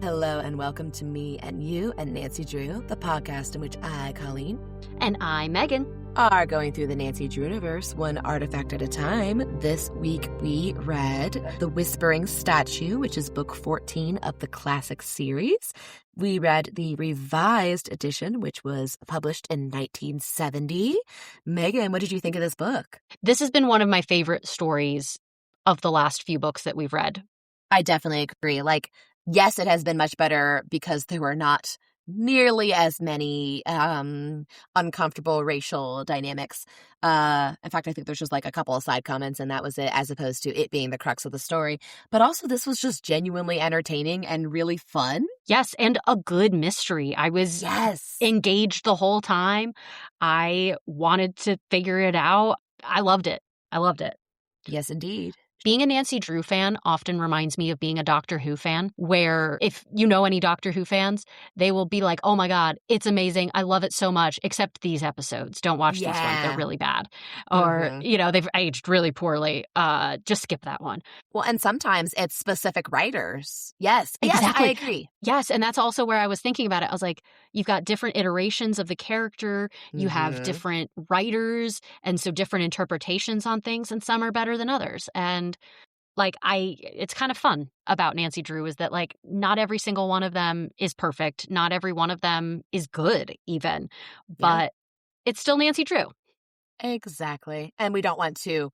Hello and welcome to Me and You and Nancy Drew, the podcast in which I, Colleen, and I, Megan, are going through the Nancy Drew universe one artifact at a time. This week we read The Whispering Statue, which is book 14 of the classic series. We read the revised edition, which was published in 1970. Megan, what did you think of this book? This has been one of my favorite stories of the last few books that we've read. I definitely agree. Yes, it has been much better because there were not nearly as many uncomfortable racial dynamics. In fact, I think there's just a couple of side comments and that was it, as opposed to it being the crux of the story. But also this was just genuinely entertaining and really fun. Yes, and a good mystery. I was engaged the whole time. I wanted to figure it out. I loved it. Yes, indeed. Being a Nancy Drew fan often reminds me of being a Doctor Who fan, where if you know any Doctor Who fans, they will be like, oh my God, it's amazing. I love it so much, except these episodes. Don't watch this one. They're really bad. Or, they've aged really poorly. Just skip that one. Well, and sometimes it's specific writers. Yes, exactly. I agree. Yes, and that's also where I was thinking about it. I was like, you've got different iterations of the character. You have different writers, and so different interpretations on things, and some are better than others. And it's kind of fun about Nancy Drew is that not every single one of them is perfect. Not every one of them is good even, but it's still Nancy Drew. Exactly. And we don't want to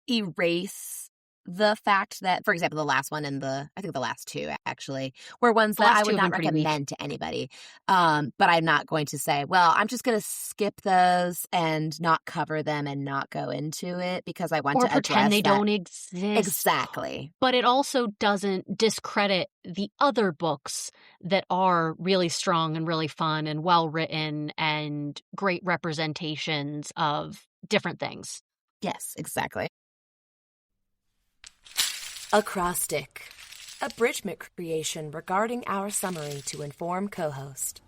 erase the fact that, for example, the last one and I think the last two actually were ones that I would not recommend to anybody. But I'm not going to say, well, I'm just going to skip those and not cover them and not go into it because I want to pretend they don't exist. Exactly. But it also doesn't discredit the other books that are really strong and really fun and well written and great representations of different things. Yes, exactly. Acrostic, abridgment creation regarding our summary to inform co-host.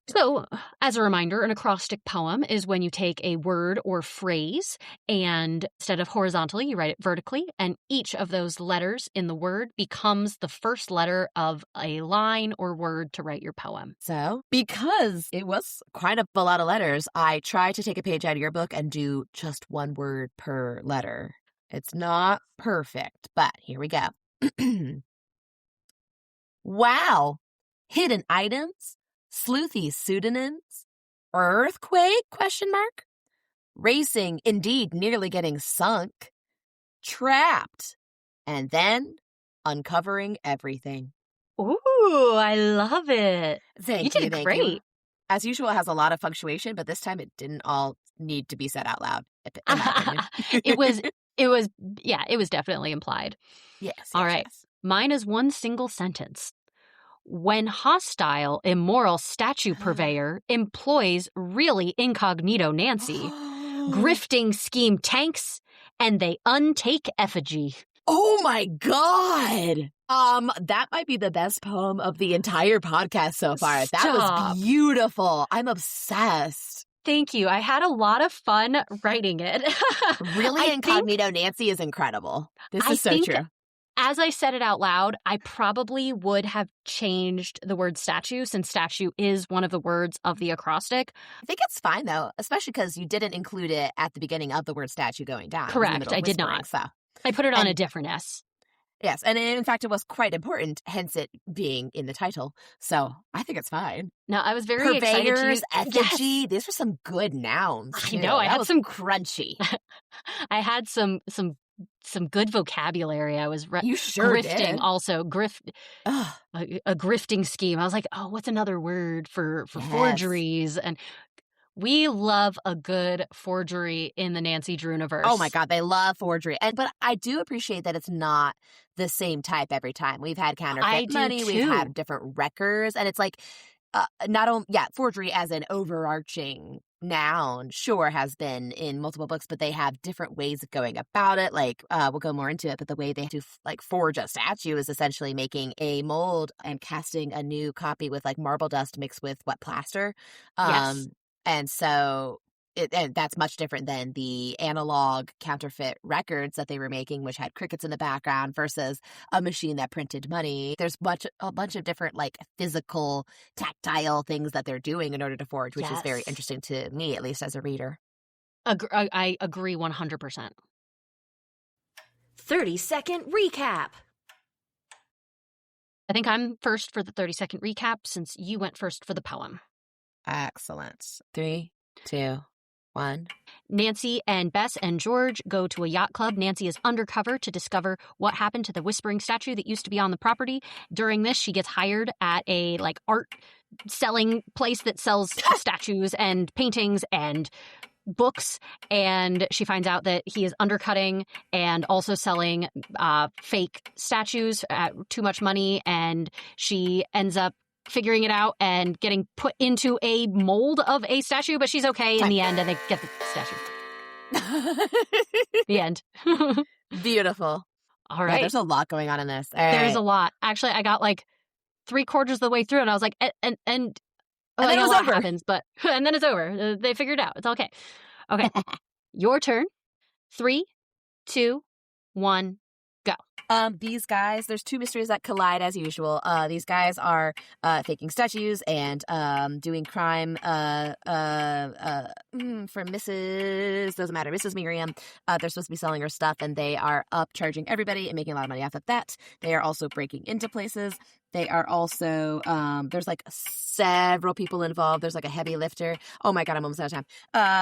So, as a reminder, an acrostic poem is when you take a word or phrase and instead of horizontally, you write it vertically, and each of those letters in the word becomes the first letter of a line or word to write your poem. So, because it was quite a lot of letters, I tried to take a page out of your book and do just one word per letter. It's not perfect, but here we go. Wow. Hidden items, sleuthy pseudonyms, earthquake, ? Racing, indeed, nearly getting sunk, trapped, and then uncovering everything. Ooh, I love it. You did great. As usual, it has a lot of punctuation, but this time it didn't all need to be said out loud, in my opinion. It was definitely implied. Yes. All right. Yes. Mine is one single sentence. When hostile, immoral statue purveyor employs really incognito Nancy, grifting scheme tanks, and they untake effigy. Oh my God. That might be the best poem of the entire podcast so far. Stop. That was beautiful. I'm obsessed. Thank you. I had a lot of fun writing it. Really incognito Nancy is incredible. This is so true. As I said it out loud, I probably would have changed the word statue since statue is one of the words of the acrostic. I think it's fine, though, especially because you didn't include it at the beginning of the word statue going down. Correct. I did not. So. I put it on a different S. Yes, and in fact, it was quite important, hence it being in the title. So I think it's fine. No, I was very excited to use effigy. Yes. These were some good nouns. I know. I had some crunchy. I had some good vocabulary. I was grifting did. Also a grifting scheme. I was like, oh, what's another word for forgeries? And we love a good forgery in the Nancy Drew universe. Oh my God, they love forgery. But I do appreciate that it's not the same type every time. We've had counterfeit money, we've had different records, and it's not only forgery as an overarching noun sure has been in multiple books, but they have different ways of going about it. We'll go more into it, but the way they have to forge a statue is essentially making a mold and casting a new copy with marble dust mixed with plaster. Yes. And so and that's much different than the analog counterfeit records that they were making, which had crickets in the background, versus a machine that printed money. There's a bunch of different like physical, tactile things that they're doing in order to forge, which is very interesting to me, at least as a reader. I agree 100%. 30-second recap. I think I'm first for the 30-second recap since you went first for the poem. Excellent. 3, 2, 1. Nancy and Bess and George go to a yacht club. Nancy is undercover to discover what happened to the whispering statue that used to be on the property. During this, she gets hired at a like art selling place that sells statues and paintings and books, and she finds out that he is undercutting and also selling fake statues at too much money, and she ends up figuring it out and getting put into a mold of a statue, but she's okay in the end, and they get the statue. The end. Beautiful. All right. Yeah, there's a lot going on in this. There's a lot. Actually, I got like 3/4 of the way through, and I was like, and then it was over. Happens, but and then it's over. They figured it out. It's okay. Okay. Your turn. 3, 2, 1, go. These guys, there's 2 mysteries that collide as usual. These guys are faking statues and doing crime for Mrs. Miriam. They're supposed to be selling her stuff, and they are upcharging everybody and making a lot of money off of that. They are also breaking into places. They are also, there's like several people involved. There's like a heavy lifter. Oh my God, I'm almost out of time.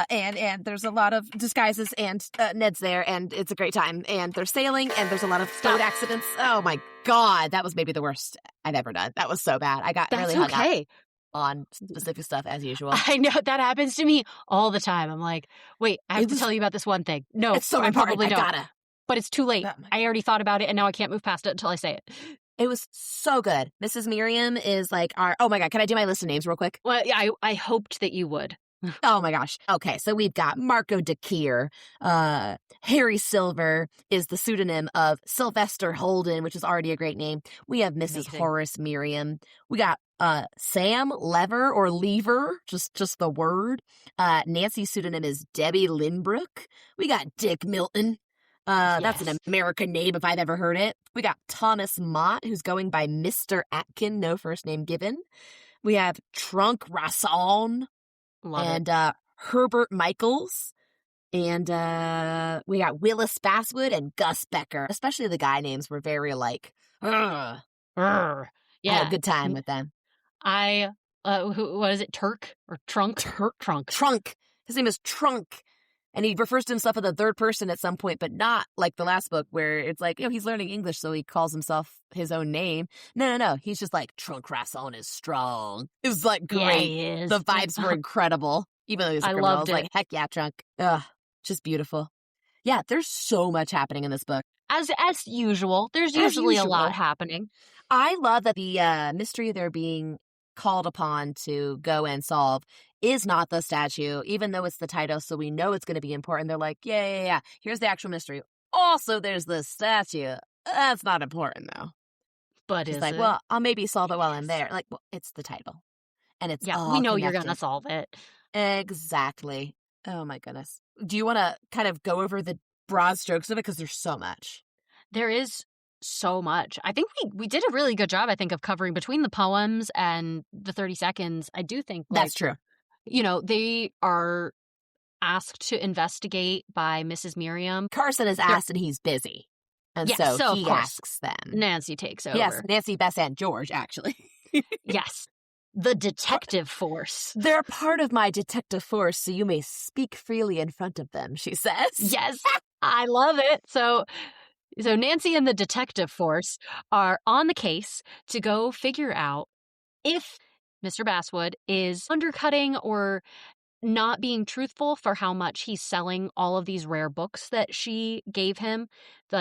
And there's a lot of disguises, and Ned's there, and it's a great time. And they're sailing, and there's a lot of boat accidents. Oh my God, that was maybe the worst I've ever done. That was so bad. I got really hung up on specific stuff as usual. I know that happens to me all the time. I'm like, wait, I have to tell you about this one thing. No, it's so important. Probably don't. Gotta. But it's too late. I already thought about it, and now I can't move past it until I say it. It was so good. Mrs. Miriam is like oh my God, can I do my list of names real quick? Well, yeah, I hoped that you would. Oh my gosh. Okay, so we've got Marco DeKeer. Harry Silver is the pseudonym of Sylvester Holden, which is already a great name. We have Mrs. Horace Miriam. We got Sam Lever or Lever, just the word. Nancy's pseudonym is Debbie Lynbrook. We got Dick Milton. That's an American name if I've ever heard it. We got Thomas Mott, who's going by Mr. Atkin, no first name given. We have Trunk Rasson and Herbert Michaels. And we got Willis Basswood and Gus Becker. Especially the guy names were very like, yeah. I had a good time with them. What is it, Turk or Trunk? Trunk. His name is Trunk. And he refers to himself in the third person at some point, but not like the last book where it's like, he's learning English, so he calls himself his own name. No. He's just like, Trunk Rasson is strong. It was like great. Yeah, he is. The vibes were incredible. Even though he was a criminal, I was like, heck yeah, Trunk. Ugh, just beautiful. Yeah, there's so much happening in this book. As usual. There's usually a lot happening. I love that the mystery they're being called upon to go and solve is not the statue, even though it's the title, so we know it's going to be important. They're like, yeah. Here's the actual mystery. Also, there's the statue. That's not important, though. But it's like, well, I'll maybe solve it while I'm there. Like, well, it's the title. And it's all we know connected. You're going to solve it. Exactly. Oh, my goodness. Do you want to kind of go over the broad strokes of it? Because there's so much. There is so much. I think we did a really good job, I think, of covering between the poems and the 30 seconds. I do think that's true. They are asked to investigate by Mrs. Miriam. Carson is asked and he's busy. And so he asks them. Nancy takes over. Yes, Nancy, Bess, and George, actually. Yes. The detective force. They're part of my detective force, so you may speak freely in front of them, she says. Yes, I love it. So Nancy and the detective force are on the case to go figure out if Mr. Basswood is undercutting or not being truthful for how much he's selling all of these rare books that she gave him,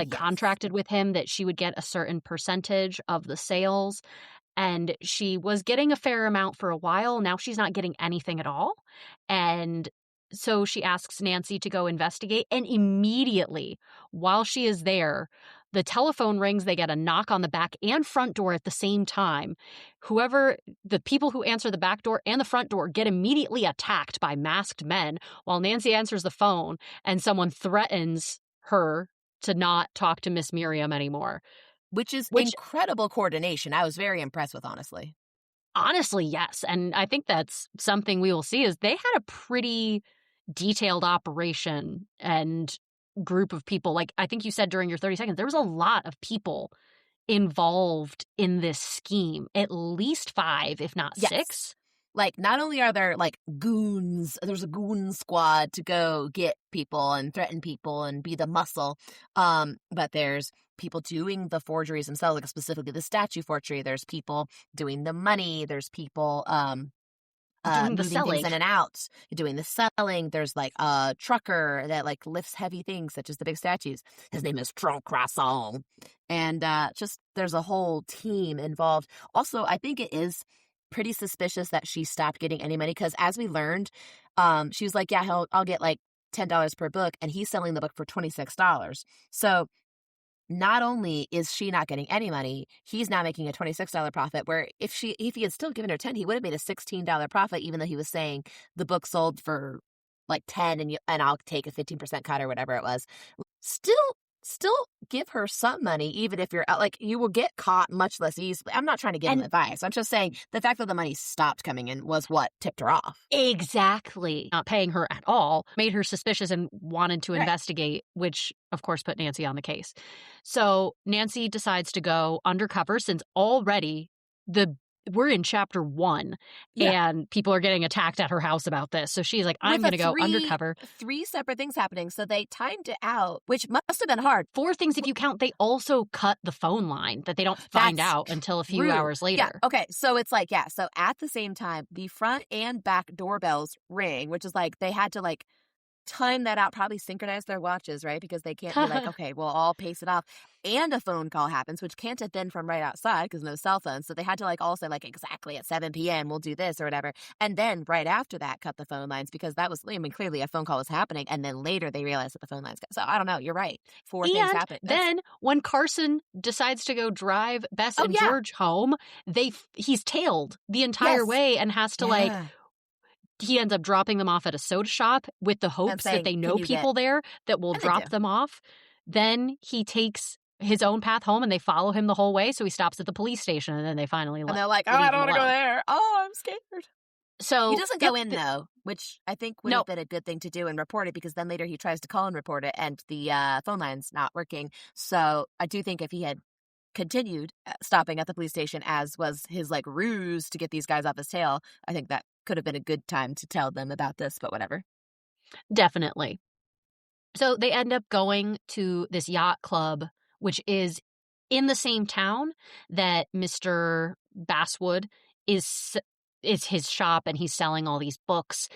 contracted with him that she would get a certain percentage of the sales. And she was getting a fair amount for a while. Now she's not getting anything at all. And so she asks Nancy to go investigate. And immediately, while she is there, The telephone rings, they get a knock on the back and front door at the same time. The people who answer the back door and the front door get immediately attacked by masked men while Nancy answers the phone and someone threatens her to not talk to Miss Miriam anymore. Which is incredible coordination. I was very impressed with, honestly. Honestly, yes. And I think that's something we will see is they had a pretty detailed operation and group of people. Like I think you said during your 30 seconds, there was a lot of people involved in this scheme, at least 5, if not 6. Like, not only are there, like, goons, there's a goon squad to go get people and threaten people and be the muscle, but there's people doing the forgeries themselves, like specifically the statue forgery. There's people doing the money. There's people doing the moving selling. things in and out, doing the selling. There's, like, a trucker that, like, lifts heavy things, such as the big statues. His name is Tron Croissant. And just there's a whole team involved. Also, I think it is pretty suspicious that she stopped getting any money because, as we learned, she was like, yeah, I'll get like $10 per book, and he's selling the book for $26. So not only is she not getting any money, he's now making a $26 profit, where if he had still given her 10, he would have made a $16 profit, even though he was saying the book sold for like 10 and I'll take a 15% cut or whatever it was. Still give her some money, even if you're like, you will get caught much less easily. I'm not trying to give him advice. I'm just saying the fact that the money stopped coming in was what tipped her off. Exactly. Not paying her at all made her suspicious and wanted to investigate, which of course put Nancy on the case. So Nancy decides to go undercover since already we're in chapter 1 and people are getting attacked at her house about this. So she's like, I'm going to go undercover. 3 separate things happening. So they timed it out, which must have been hard. 4 things if you count. They also cut the phone line that they don't find out until a few hours later. Yeah. Okay. So it's like, so at the same time, the front and back doorbells ring, which is like they had to like time that out, probably synchronize their watches, right? Because they can't be like, okay, we'll all pace it off. And a phone call happens, which can't have been from right outside because no cell phones. So they had to like all say like exactly at 7 p.m. we'll do this or whatever. And then right after that, cut the phone lines because that was, I mean, clearly a phone call was happening. And then later they realized that the phone lines cut. So I don't know. You're right. 4 things happened. Then when Carson decides to go drive Bess and George home, he's tailed the entire way and has to he ends up dropping them off at a soda shop with the hopes that they know people there that will drop them off. Then he takes his own path home and they follow him the whole way. So he stops at the police station and then they finally and they're like, oh, I don't want to go there. Oh, I'm scared. So he doesn't go in though, which I think would have been a good thing to do and report it, because then later he tries to call and report it and the phone line's not working. So I do think if he had continued stopping at the police station, as was his like ruse to get these guys off his tail, I think that could have been a good time to tell them about this, but whatever. Definitely. So they end up going to this yacht club, which is in the same town that Mr. Basswood is his shop, and he's selling all these books,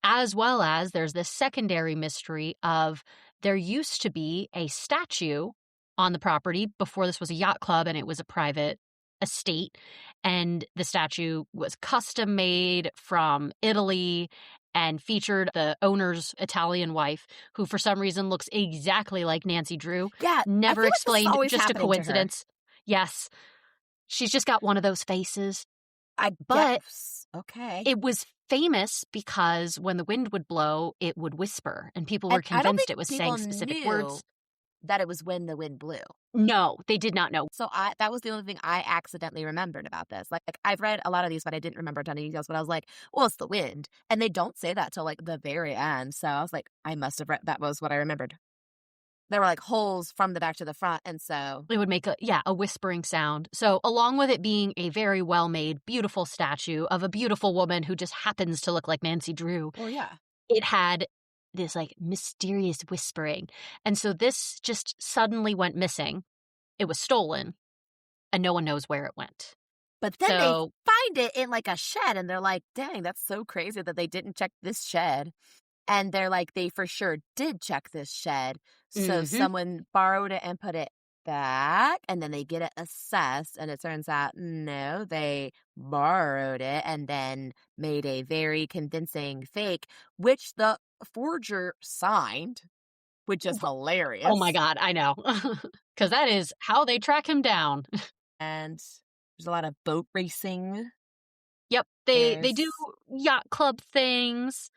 as well as there's this secondary mystery of there used to be a statue on the property before this was a yacht club and it was a private estate, and the statue was custom made from Italy and featured the owner's Italian wife, who for some reason looks exactly like Nancy Drew. Yeah, never explained, just a coincidence. Yes, she's just got one of those faces. But okay, it was famous because when the wind would blow, it would whisper, and people were convinced it was saying specific words. That it was when the wind blew. No, they did not know. So that was the only thing I accidentally remembered about this. Like I've read a lot of these, but I didn't remember a ton of details. But I was like, well, it's the wind. And they don't say that till like the very end. So I was like, I must have read, that was what I remembered. There were like holes from the back to the front. And so it would make a whispering sound. So along with it being a very well-made, beautiful statue of a beautiful woman who just happens to look like Nancy Drew. Oh, yeah. It had this like mysterious whispering. And so this just suddenly went missing. It was stolen and no one knows where it went. But then they find it in like a shed and they're like, dang, that's so crazy that they didn't check this shed. And they're like, they for sure did check this shed. So someone borrowed it and put it back, and then they get it assessed, and it turns out, no, they borrowed it and then made a very convincing fake, which the forger signed, which is hilarious. Oh my God, I know. Because that is how they track him down. And there's a lot of boat racing. Yep. They do yacht club things.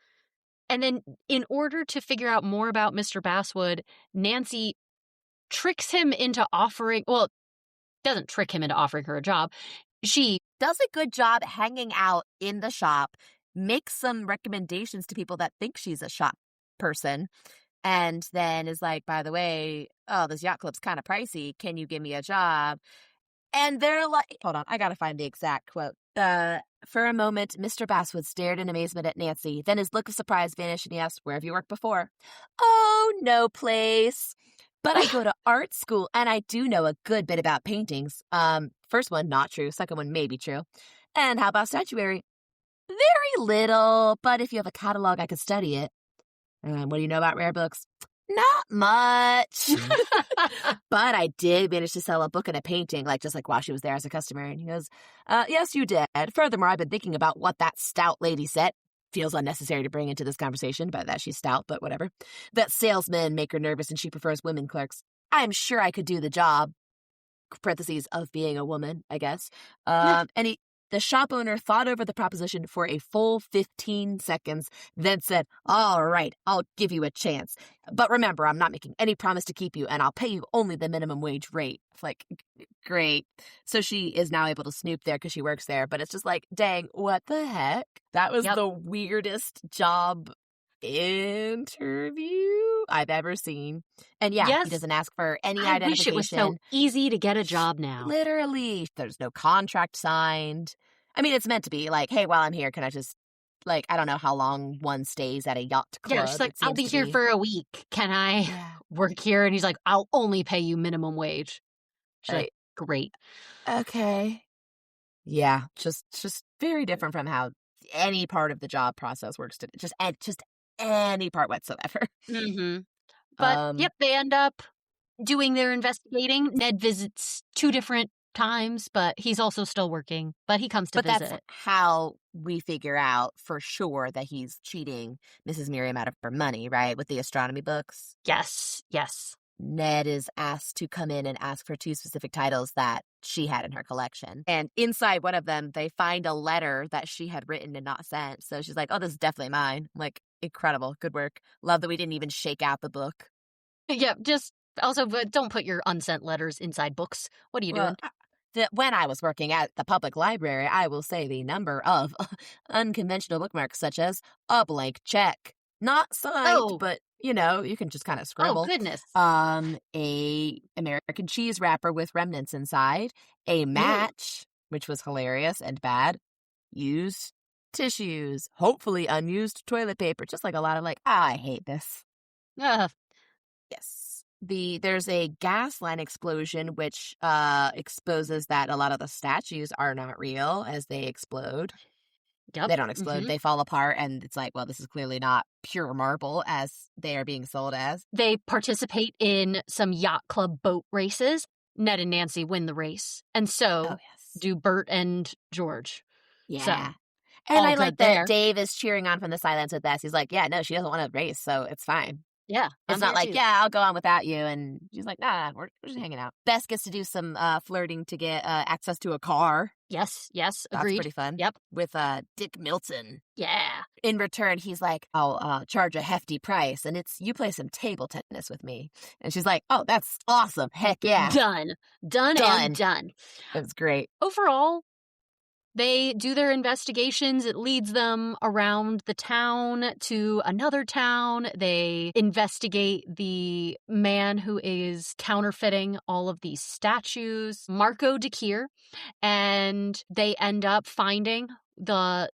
And then in order to figure out more about Mr. Basswood, Nancy tricks him into offering, well, doesn't trick him into offering her a job. She does a good job hanging out in the shop, makes some recommendations to people that think she's a shop person, and then is like, by the way, oh, this yacht club's kind of pricey. Can you give me a job? And they're like, hold on, I gotta find the exact quote. For a moment, Mr. Basswood stared in amazement at Nancy. Then his look of surprise vanished and he asked, where have you worked before? Oh, no place. But I go to art school and I do know a good bit about paintings. First one, not true. Second one, maybe true. And how about statuary? Very little, but if you have a catalog, I could study it. What do you know about rare books? Not much. But I did manage to sell a book and a painting, just while she was there as a customer. And he goes, yes, you did. Furthermore, I've been thinking about what that stout lady said. Feels unnecessary to bring into this conversation, but that she's stout, but whatever. That salesmen make her nervous and she prefers women clerks. I'm sure I could do the job, parentheses, of being a woman, I guess. The shop owner thought over the proposition for a full 15 seconds, then said, all right, I'll give you a chance. But remember, I'm not making any promise to keep you, and I'll pay you only the minimum wage rate. Great. So she is now able to snoop there because she works there, but it's just dang, what the heck? That was the weirdest job interview I've ever seen. And he doesn't ask for any identification. I wish it was so easy to get a job now. Literally, there's no contract signed. I mean, it's meant to be hey, while I'm here, can I just I don't know how long one stays at a yacht club. Yeah, she's I'll be here for a week. Can I work here? And he's like, I'll only pay you minimum wage. She's like, great. Okay. Yeah, just very different from how any part of the job process works. Just any part whatsoever. Mm-hmm. But, they end up doing their investigating. Ned visits 2 different times, but he's also still working. But he comes to visit. But that's how we figure out for sure that he's cheating Mrs. Miriam out of her money, right? With the astronomy books. Yes. Ned is asked to come in and ask for 2 specific titles that she had in her collection. And inside one of them, they find a letter that she had written and not sent. So she's like, oh, this is definitely mine. Incredible. Good work. Love that we didn't even shake out the book. Yeah, just also don't put your unsent letters inside books. What are you doing? When I was working at the public library, I will say the number of unconventional bookmarks such as a blank check. Not signed, but, you can just kind of scribble. Oh, goodness. A American cheese wrapper with remnants inside. A match, which was hilarious and bad. Used tissues. Hopefully unused toilet paper. Just a lot of I hate this. Yes. There's a gas line explosion, which exposes that a lot of the statues are not real as they explode. Yep. They don't explode. They fall apart, and it's well, this is clearly not pure marble as they are being sold as. They participate in some yacht club boat races. Ned and Nancy win the race. And so do Bert and George. Yeah. So, and I like that Dave is cheering on from the sidelines with this. He's like, yeah, no, she doesn't want to race, so it's fine. Yeah. It's not I'll go on without you. And she's like, nah, we're just hanging out. Bess gets to do some flirting to get access to a car. Yes, That's agreed. Pretty fun. Yep. With Dick Milton. Yeah. In return, he's like, I'll charge a hefty price, and you play some table tennis with me. And she's like, oh, that's awesome. Heck yeah. Done. And done. It was great. Overall, they do their investigations. It leads them around the town to another town. They investigate the man who is counterfeiting all of these statues, Marco DeKeer, and they end up finding the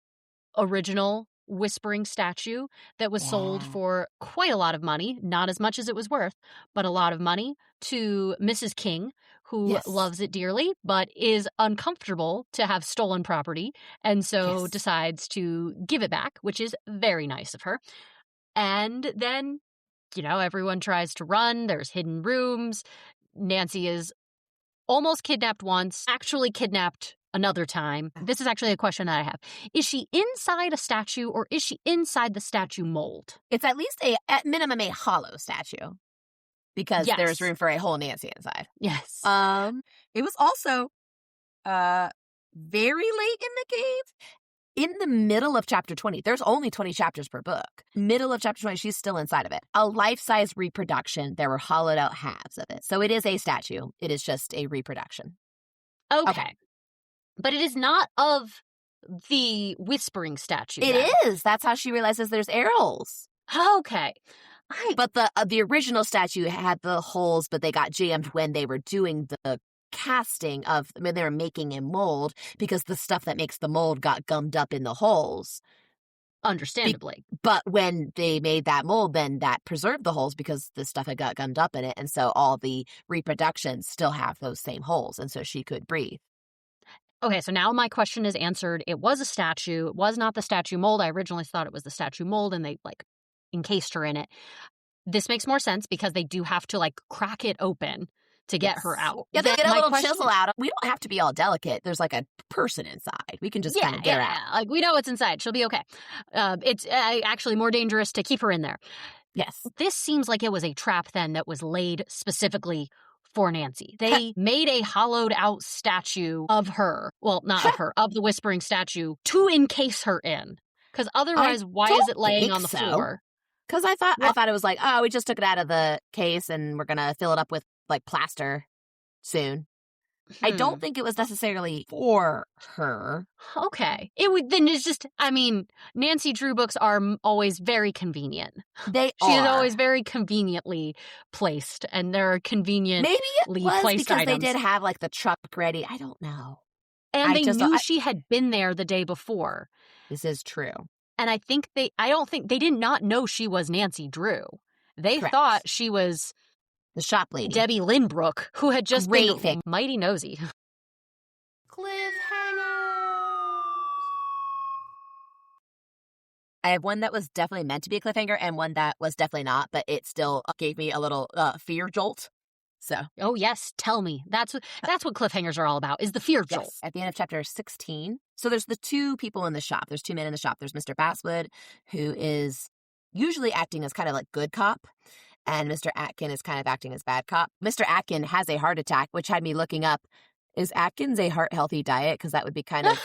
original whispering statue that was sold for quite a lot of money, not as much as it was worth, but a lot of money, to Mrs. King, who loves it dearly, but is uncomfortable to have stolen property, and so decides to give it back, which is very nice of her. And then, everyone tries to run. There's hidden rooms. Nancy is almost kidnapped once, actually kidnapped another time. This is actually a question that I have. Is she inside a statue, or is she inside the statue mold? It's at least at minimum a hollow statue. because there's room for a whole Nancy inside. Yes. It was also very late in the cave. In the middle of chapter 20, there's only 20 chapters per book. Middle of chapter 20, she's still inside of it. A life-size reproduction. There were hollowed out halves of it. So it is a statue. It is just a reproduction. Okay. But it is not of the whispering statue. It is. That's how she realizes there's air holes. Okay. But the original statue had the holes, but they got jammed when they were doing the casting of when they were making a mold, because the stuff that makes the mold got gummed up in the holes. Understandably. But when they made that mold, then that preserved the holes because the stuff had got gummed up in it. And so all the reproductions still have those same holes. And so she could breathe. Okay, so now my question is answered. It was a statue. It was not the statue mold. I originally thought it was the statue mold and they encased her in it. This makes more sense because they do have to crack it open to get her out. Yeah, they get a little chisel out. We don't have to be all delicate. There's a person inside. We can just kind of get her out. We know what's inside. She'll be okay. It's actually more dangerous to keep her in there. Yes. This seems like it was a trap then that was laid specifically for Nancy. They made a hollowed out statue of her. Well, not of her, of the whispering statue to encase her in. Because otherwise, why is it laying on the floor? Because I thought it was we just took it out of the case and we're going to fill it up with plaster soon. I don't think it was necessarily for her. Okay. It's just, Nancy Drew books are always very convenient. She is always very conveniently placed, and they're conveniently Maybe it was placed because items. They did have the truck ready. I don't know. And they knew she had been there the day before. This is true. And I don't think they did not know she was Nancy Drew. They thought she was the shop lady, Debbie Lynbrook, who had just been mighty nosy. Cliffhanger. I have one that was definitely meant to be a cliffhanger and one that was definitely not, but it still gave me a little fear jolt. So, oh yes, tell me. That's what cliffhangers are all about, is the fear jolt. Yes. At the end of chapter 16. So there's the two people in the shop. There's two men in the shop. There's Mr. Basswood, who is usually acting as kind of good cop, and Mr. Atkin is kind of acting as bad cop. Mr. Atkin has a heart attack, which had me looking up, is Atkins a heart-healthy diet? Because that would be kind of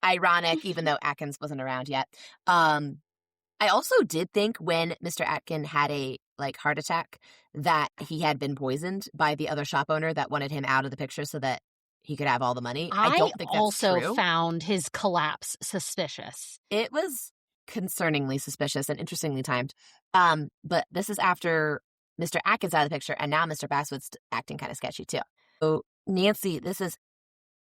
ironic, even though Atkins wasn't around yet. I also did think when Mr. Atkin had a heart attack that he had been poisoned by the other shop owner that wanted him out of the picture so that he could have all the money. I don't think that's also true. Found his collapse suspicious. It was concerningly suspicious and interestingly timed. But this is after Mr. Atkins out of the picture, and now Mr. Basswood's acting kind of sketchy too. So Nancy, this is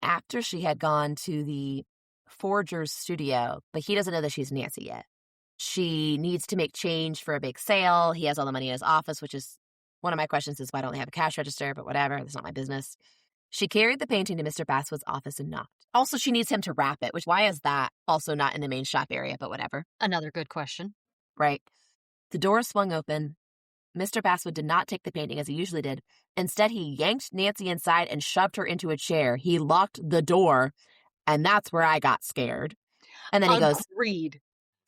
after she had gone to the forger's studio, but he doesn't know that she's Nancy yet. She needs to make change for a big sale. He has all the money in his office, which is one of my questions is why don't they have a cash register? But whatever, that's not my business. She carried the painting to Mr. Basswood's office and knocked. Also, she needs him to wrap it, which why is that also not in the main shop area, but whatever. Another good question. Right. The door swung open. Mr. Basswood did not take the painting as he usually did. Instead, he yanked Nancy inside and shoved her into a chair. He locked the door, and that's where I got scared. And then he goes, Agreed.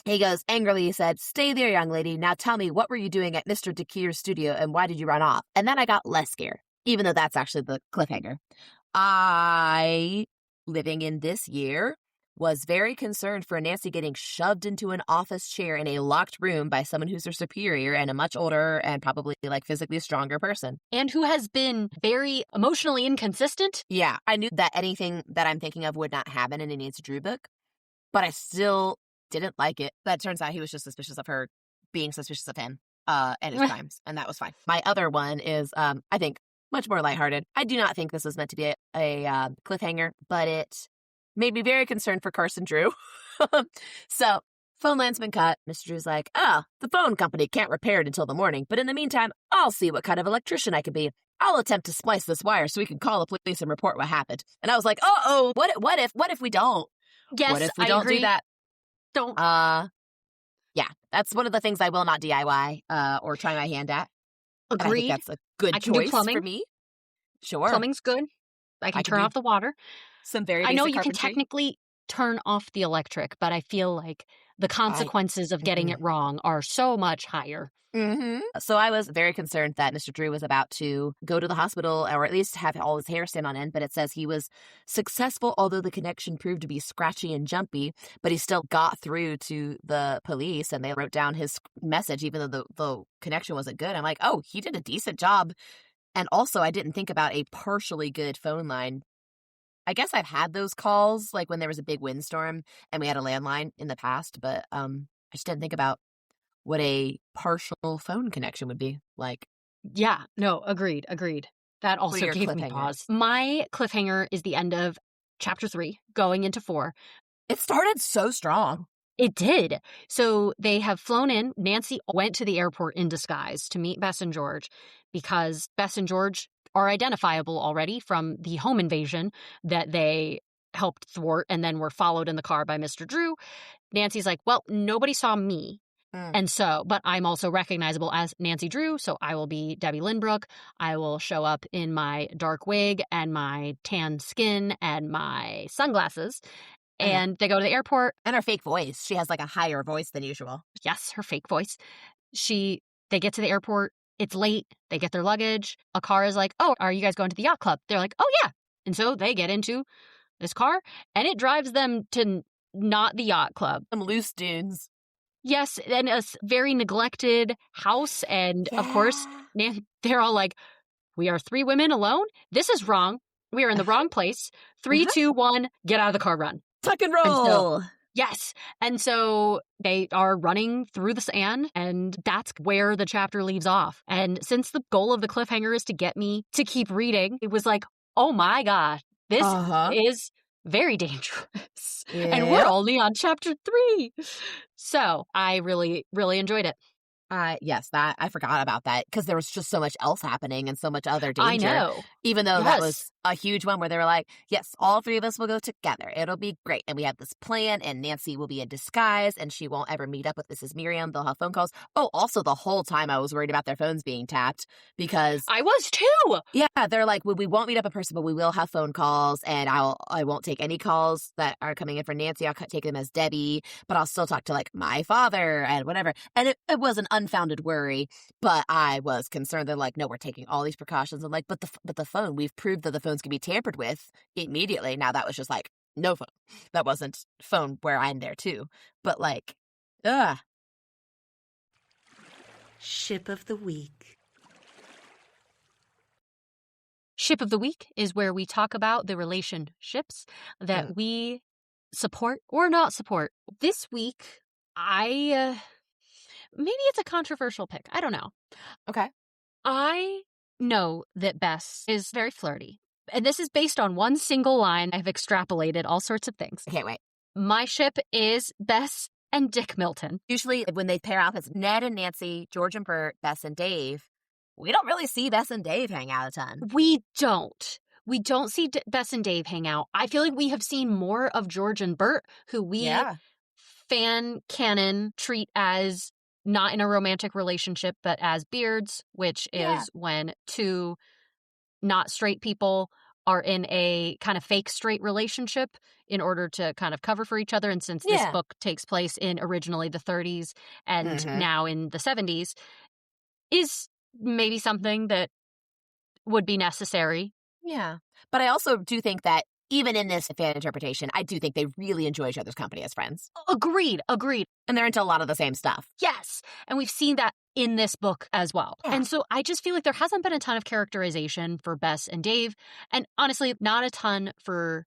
He goes, angrily, he said, "Stay there, young lady. Now tell me, what were you doing at Mr. DeKeer's studio, and why did you run off?" And then I got less scared, even though that's actually the cliffhanger. I, living in this year, was very concerned for Nancy getting shoved into an office chair in a locked room by someone who's her superior and a much older and probably physically stronger person. And who has been very emotionally inconsistent. Yeah, I knew that anything that I'm thinking of would not happen in a Nancy Drew book, but I still didn't like it. But it turns out he was just suspicious of her being suspicious of him and his crimes, and that was fine. My other one is, I think, much more lighthearted. I do not think this was meant to be a cliffhanger, but it made me very concerned for Carson Drew. So, phone line's been cut. Mr. Drew's like, the phone company can't repair it until the morning, but in the meantime, I'll see what kind of electrician I can be. I'll attempt to splice this wire so we can call the police and report what happened. And I was like, what if we don't? Yes, what if we don't agree. do that? Don't. Yeah, that's one of the things I will not DIY or try my hand at. Agreed. And I think that's a good choice for me. Sure. Plumbing's good. I can turn off the water. Some very basic I know you carpentry. can technically turn off the electric, but I feel like the consequences of getting it wrong are so much higher. So I was very concerned that Mr. Drew was about to go to the hospital or at least have all his hair stand on end. But it says he was successful, although the connection proved to be scratchy and jumpy. But he still got through to the police and they wrote down his message, even though the connection wasn't good. I'm like, oh, he did a decent job. And also, I didn't think about a partially good phone line. I guess I've had those calls, like when there was a big windstorm and we had a landline in the past, but I just didn't think about what a partial phone connection would be like. Yeah, no, agreed. That also gave me pause. My cliffhanger is the end of chapter 3, going into 4. It started so strong. It did. So they have flown in. Nancy went to the airport in disguise to meet Bess and George because Bess and George are identifiable already from the home invasion that they helped thwart and then were followed in the car by Mr. Drew. Nancy's like, well, nobody saw me. And so, but I'm also recognizable as Nancy Drew, so I will be Debbie Lynbrook. I will show up in my dark wig and my tan skin and my sunglasses. And they go to the airport. And her fake voice. She has like a higher voice than usual. Yes, her fake voice. They get to the airport. It's late. They get their luggage. A car is like, oh, are you guys going to the yacht club? They're like, oh, yeah. And so they get into this car and it drives them to not the yacht club. Some loose dunes. Yes, and a very neglected house. And, of course, they're all like, we are 3 women alone? This is wrong. We are in the wrong place. 3, 2, 1, get out of the car, run. Tuck and roll. Yes. And so they are running through the sand, and that's where the chapter leaves off. And since the goal of the cliffhanger is to get me to keep reading, it was like, oh, my God, this is very dangerous. And we're only on chapter 3. So I really, really enjoyed it. Yes, that I forgot about that because there was just so much else happening and so much other danger. I know. Even though that was a huge one where they were like, yes, all 3 of us will go together. It'll be great. And we have this plan and Nancy will be in disguise and she won't ever meet up with Mrs. Miriam. They'll have phone calls. Oh, also the whole time I was worried about their phones being tapped because I was too. Yeah, they're like, we won't meet up in person, but we will have phone calls and I won't take any calls that are coming in for Nancy. I'll take them as Debbie, but I'll still talk to like my father and whatever. And it was an unfounded worry, but I was concerned. They're like, no, we're taking all these precautions. I'm like, but the phone, we've proved that the phones can be tampered with immediately. Now that was just like, no phone. That wasn't phone where I'm there too. But like, Ship of the Week. Ship of the Week is where we talk about the relationships that we support or not support. This week, maybe it's a controversial pick. I don't know. Okay. I know that Bess is very flirty. And this is based on one single line. I've extrapolated all sorts of things. I can't wait. My ship is Bess and Dick Milton. Usually when they pair off as Ned and Nancy, George and Bert, Bess and Dave, we don't really see Bess and Dave hang out a ton. We don't. We don't see Bess and Dave hang out. I feel like we have seen more of George and Bert, who we fan canon treat as not in a romantic relationship, but as beards, which is when 2 not straight people are in a kind of fake straight relationship in order to kind of cover for each other. And since this book takes place in originally the 30s and now in the 70s, is maybe something that would be necessary. Yeah. But I also do think that even in this fan interpretation, I do think they really enjoy each other's company as friends. Agreed. And they're into a lot of the same stuff. Yes. And we've seen that in this book as well. Yeah. And so I just feel like there hasn't been a ton of characterization for Bess and Dave. And honestly, not a ton for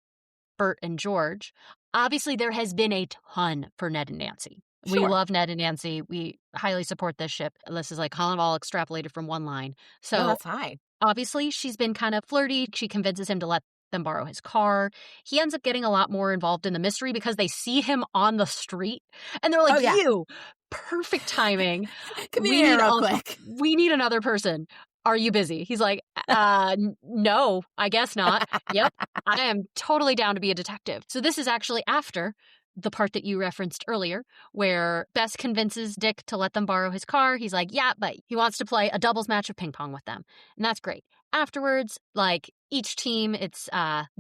Bert and George. Obviously, there has been a ton for Ned and Nancy. Sure. We love Ned and Nancy. We highly support this ship. This is like Colin all extrapolated from one line. So that's high. Obviously, she's been kind of flirty. She convinces him to let them borrow his car. He ends up getting a lot more involved in the mystery because they see him on the street and they're like, you, perfect timing. Come here real quick. We need another person. Are you busy? He's like, no, I guess not. Yep, I am totally down to be a detective. So this is actually after the part that you referenced earlier, where Bess convinces Dick to let them borrow his car. He's like, yeah, but he wants to play a doubles match of ping pong with them. And that's great. Afterwards, like each team, it's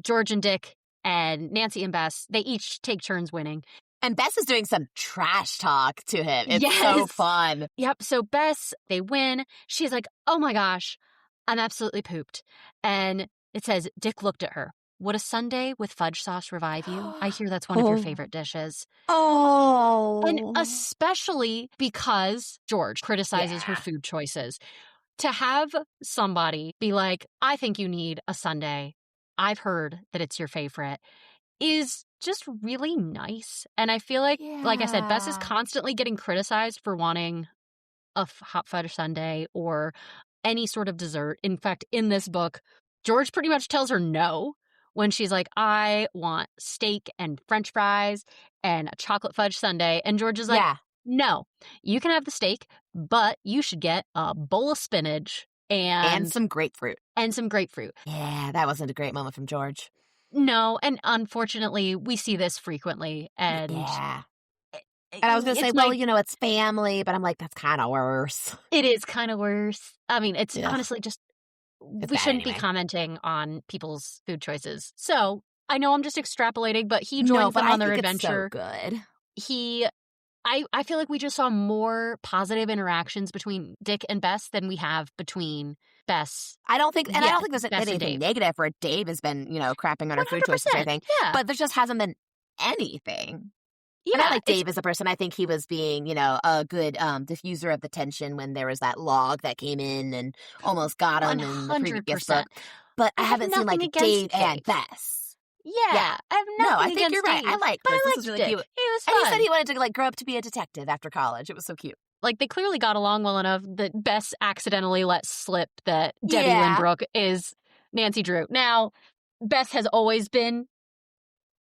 George and Dick and Nancy and Bess. They each take turns winning. And Bess is doing some trash talk to him. It's so fun. Yep. So Bess, they win. She's like, oh my gosh, I'm absolutely pooped. And it says, Dick looked at her. Would a sundae with fudge sauce revive you? I hear that's one of your favorite dishes. Oh. And especially because George criticizes her food choices. To have somebody be like, I think you need a sundae, I've heard that it's your favorite, is just really nice. And I feel like I said, Bess is constantly getting criticized for wanting a hot fudge sundae or any sort of dessert. In fact, in this book, George pretty much tells her no when she's like, I want steak and French fries and a chocolate fudge sundae. And George is like, no, you can have the steak, but you should get a bowl of spinach and some grapefruit. Yeah, that wasn't a great moment from George. No, and unfortunately, we see this frequently. And and I was going to say, well, it's family, but I'm like, that's kind of worse. It is kind of worse. I mean, it's honestly just, we shouldn't be commenting on people's food choices. So I know I'm just extrapolating, but he joins them on their adventure. So good. I feel like we just saw more positive interactions between Dick and Bess than we have between Bess. I don't think there's anything negative where Dave has been, crapping on her food choices or anything. Yeah. But there just hasn't been anything. Yeah. And I like Dave as a person. I think he was being, a good diffuser of the tension when there was that log that came in and almost got him 100%. In the previous book. But I haven't seen Dave and Bess. Yeah. I have nothing I think you're right. Dave, I like this. This was really cute. He was fun. And he said he wanted to grow up to be a detective after college. It was so cute. They clearly got along well enough that Bess accidentally let slip that Debbie Lynbrook is Nancy Drew. Now, Bess has always been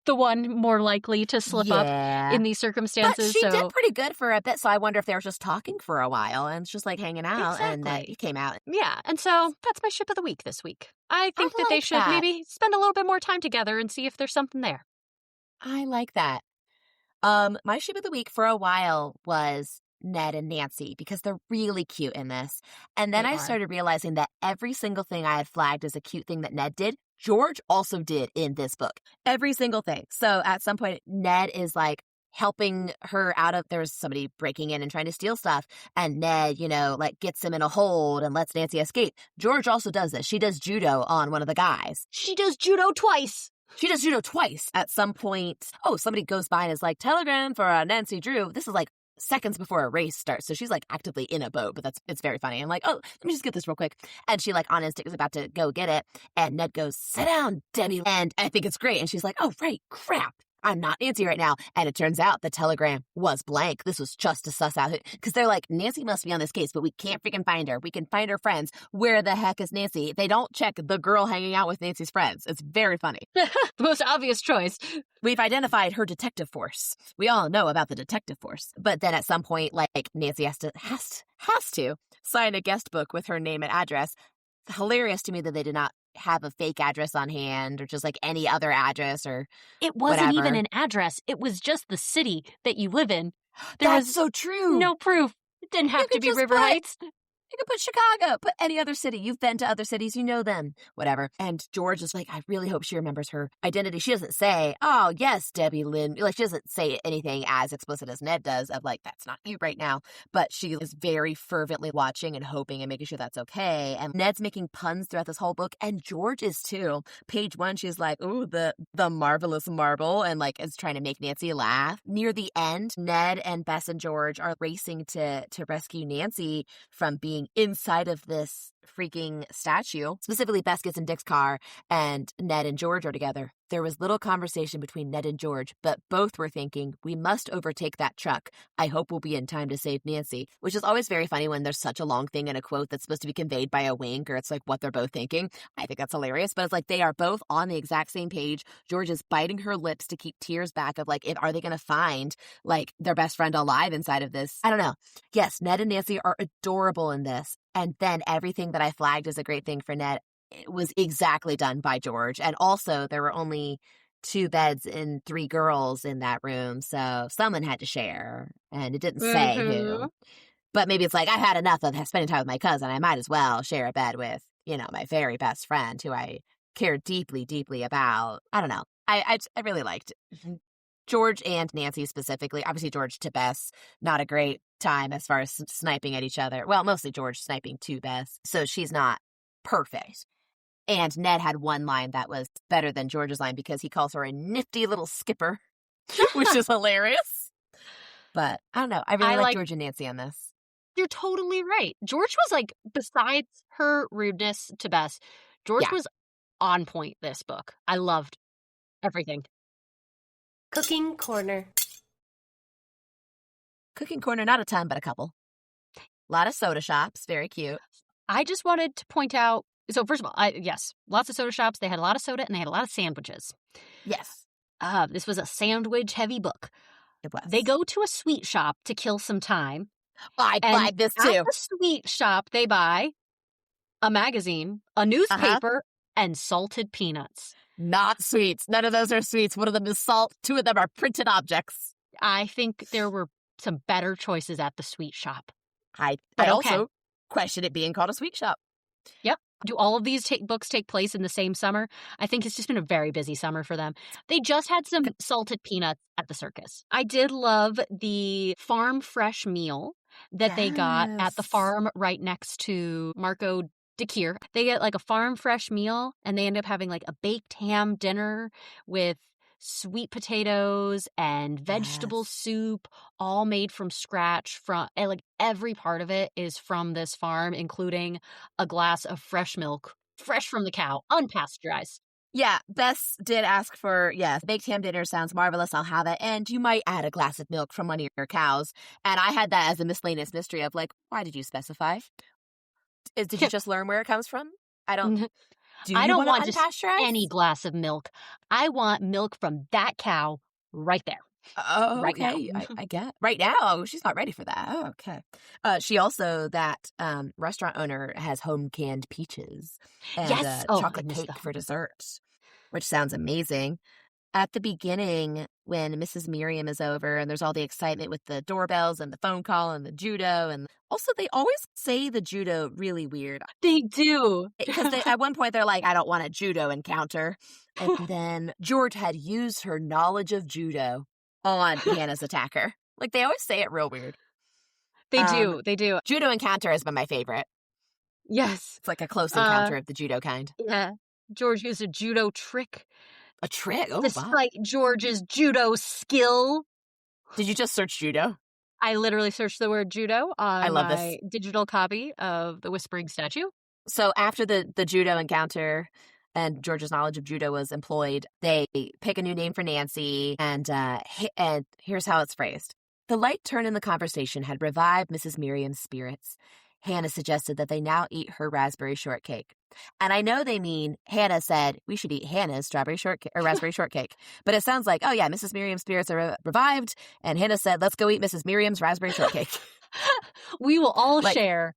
the one more likely to slip up in these circumstances. But she did pretty good for a bit, so I wonder if they were just talking for a while and just hanging out and it came out. Yeah, and so that's my ship of the week this week. I think that they should maybe spend a little bit more time together and see if there's something there. I like that. My ship of the week for a while was Ned and Nancy because they're really cute in this. And then I started realizing that every single thing I had flagged as a cute thing that Ned did, George also did in this book. Every single thing. So at some point, Ned is helping her out of, there's somebody breaking in and trying to steal stuff. And Ned, gets him in a hold and lets Nancy escape. George also does this. She does judo on one of the guys. She does judo twice. At some point, somebody goes by and is like, telegram for Nancy Drew. This is seconds before a race starts. So she's actively in a boat, but it's very funny. I'm like, let me just get this real quick. And she on instinct is about to go get it. And Ned goes, sit down, Debbie. And I think it's great. And she's like, oh, right, crap. I'm not Nancy right now. And it turns out the telegram was blank. This was just to suss out because they're like, Nancy must be on this case, but we can't freaking find her. We can find her friends. Where the heck is Nancy? They don't check the girl hanging out with Nancy's friends. It's very funny. The most obvious choice. We've identified her detective force. We all know about the detective force. But then at some point, Nancy has to sign a guest book with her name and address. It's hilarious to me that they did not have a fake address on hand or just any other address or it wasn't whatever. Even an address. It was just the city that you live in. That's so true. No proof. It didn't have to be River Heights. You could put Chicago, put any other city. You've been to other cities. You know them. Whatever. And George is like, I really hope she remembers her identity. She doesn't say, oh, yes, Debbie Lynn. She doesn't say anything as explicit as Ned does of that's not you right now. But she is very fervently watching and hoping and making sure that's okay. And Ned's making puns throughout this whole book. And George is too. Page 1, she's like, ooh, the marvelous marble. And is trying to make Nancy laugh. Near the end, Ned and Bess and George are racing to rescue Nancy from being inside of this freaking statue. Specifically, Bess gets in Dick's car and Ned and George are together. There was little conversation between Ned and George, but both were thinking, we must overtake that truck. I hope we'll be in time to save Nancy, which is always very funny when there's such a long thing in a quote that's supposed to be conveyed by a wink or it's what they're both thinking. I think that's hilarious, but it's they are both on the exact same page. George is biting her lips to keep tears back of are they going to find their best friend alive inside of this? I don't know. Yes, Ned and Nancy are adorable in this. And then everything that I flagged as a great thing for Ned, it was exactly done by George. And also, there were only 2 beds and 3 girls in that room, so someone had to share. And it didn't say who. But maybe it's I've had enough of spending time with my cousin. I might as well share a bed with, my very best friend who I care deeply, deeply about. I don't know. I really liked it. George and Nancy specifically. Obviously, George to Bess, not a great time as far as sniping at each other. Well, mostly George sniping to Bess, so she's not perfect. And Ned had one line that was better than George's line because he calls her a nifty little skipper, which is hilarious. But I don't know. I really like George and Nancy on this. You're totally right. George was like, besides her rudeness to Bess, George was on point this book. I loved everything. Cooking corner. Cooking corner, not a ton, but a couple. A lot of soda shops. Very cute. I just wanted to point out, so first of all, yes, lots of soda shops. They had a lot of soda and they had a lot of sandwiches. Yes. This was a sandwich-heavy book. It was. They go to a sweet shop to kill some time. I buy this too. At the sweet shop, they buy a magazine, a newspaper, and salted peanuts. Not sweets. None of those are sweets. One of them is salt. Two of them are printed objects. I think there were some better choices at the sweet shop. I also question it being called a sweet shop. Yep. Do all of these books take place in the same summer? I think it's just been a very busy summer for them. They just had some salted peanuts at the circus. I did love the farm fresh meal that they got at the farm right next to Marco DeKeer. They get like a farm fresh meal and they end up having like a baked ham dinner with sweet potatoes and vegetable soup, all made from scratch. And like every part of it is from this farm, including a glass of fresh milk, fresh from the cow, unpasteurized. Yeah, Bess did ask for, baked ham dinner sounds marvelous. I'll have it. And you might add a glass of milk from one of your cows. And I had that as a miscellaneous mystery of like, why did you specify? Did you just learn where it comes from? I don't want just any glass of milk. I want milk from that cow right there. Oh, right okay. Now. I get right now. Oh, she's not ready for that. Oh, okay. She also, that restaurant owner has home canned peaches and chocolate cake for dessert, which sounds amazing. At the beginning, when Mrs. Miriam is over and there's all the excitement with the doorbells and the phone call and the judo, and also they always say the judo really weird. They do. Because at one point they're like, I don't want a judo encounter. And then George had used her knowledge of judo on Hannah's attacker. Like they always say it real weird. They do. Judo encounter has been my favorite. Yes. It's like a close encounter of the judo kind. Yeah. George used a judo trick. A trick? Oh, despite George's judo skill. Did you just search judo? I literally searched the word judo on my digital copy of the Whispering Statue. So after the judo encounter and George's knowledge of judo was employed, they pick a new name for Nancy, and here's how it's phrased. The light turn in the conversation had revived Mrs. Miriam's spirits. Hannah suggested that they now eat her raspberry shortcake. And I know they mean Hannah said we should eat Hannah's strawberry shortcake or raspberry shortcake. But it sounds like, oh yeah, Mrs. Miriam's spirits are revived. And Hannah said, let's go eat Mrs. Miriam's raspberry shortcake. We will all share.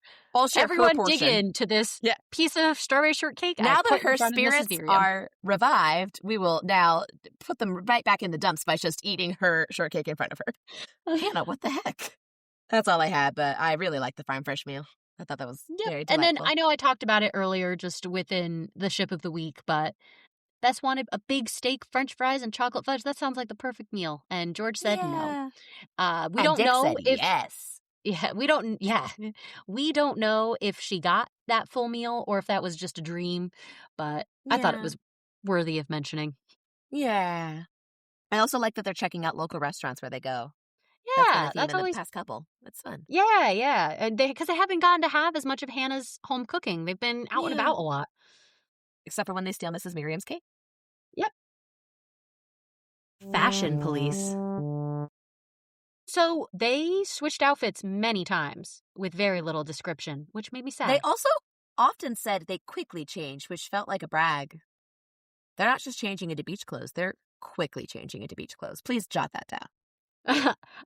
Everyone dig into this piece of strawberry shortcake. Now that her spirits are revived, we will now put them right back in the dumps by just eating her shortcake in front of her. Hannah, what the heck? That's all I had, but I really like the farm fresh meal. I thought that was very delightful. And then I know I talked about it earlier just within the ship of the week, but Bess wanted a big steak, French fries, and chocolate fudge. That sounds like the perfect meal. And George said no. We don't know if yes. Yeah, we don't know if she got that full meal or if that was just a dream, but I thought it was worthy of mentioning. Yeah. I also like that they're checking out local restaurants where they go. Yeah, that's always the past couple. It's fun. Yeah, and because they haven't gotten to have as much of Hannah's home cooking. They've been out and about a lot, except for when they steal Mrs. Miriam's cake. Yep. Fashion police. So they switched outfits many times with very little description, which made me sad. They also often said they quickly changed, which felt like a brag. They're not just changing into beach clothes; they're quickly changing into beach clothes. Please jot that down.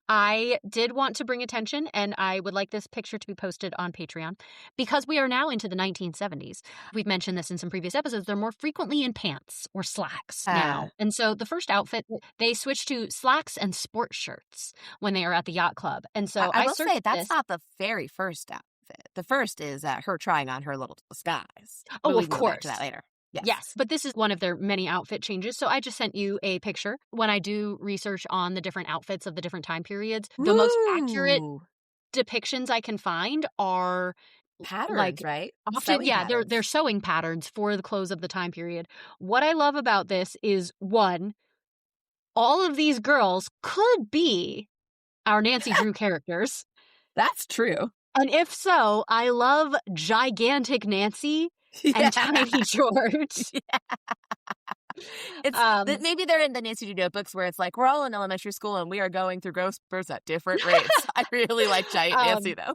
I did want to bring attention, and I would like this picture to be posted on Patreon, because we are now into the 1970s. We've mentioned this in some previous episodes. They're more frequently in pants or slacks now. And so the first outfit, they switched to slacks and sport shirts when they are at the yacht club. And so I will say that's not the very first outfit. The first is her trying on her little disguise. Oh, of course. To that later. Yes, but this is one of their many outfit changes. So I just sent you a picture. When I do research on the different outfits of the different time periods, the most accurate depictions I can find are patterns, right? Often, Sewing patterns. they're sewing patterns for the clothes of the time period. What I love about this is, one, all of these girls could be our Nancy Drew characters. That's true. And if so, I love gigantic Nancy and tiny George. It's maybe they're in the Nancy Drew notebooks where it's like, we're all in elementary school and we are going through growth spurts at different rates. I really like giant Nancy, though.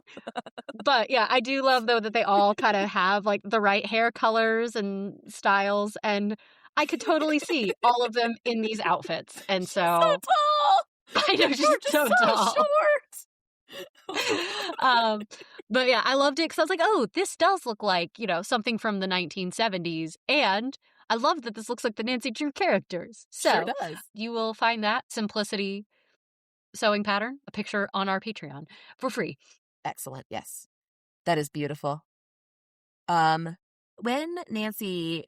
But yeah, I do love, though, that they all kind of have like the right hair colors and styles. And I could totally see all of them in these outfits. And so tall. I know, she's so tall. Short. But yeah, I loved it because I was like, oh, this does look like, something from the 1970s. And I love that this looks like the Nancy Drew characters. So sure does. You will find that Simplicity sewing pattern, a picture on our Patreon for free. Excellent. Yes. That is beautiful. When Nancy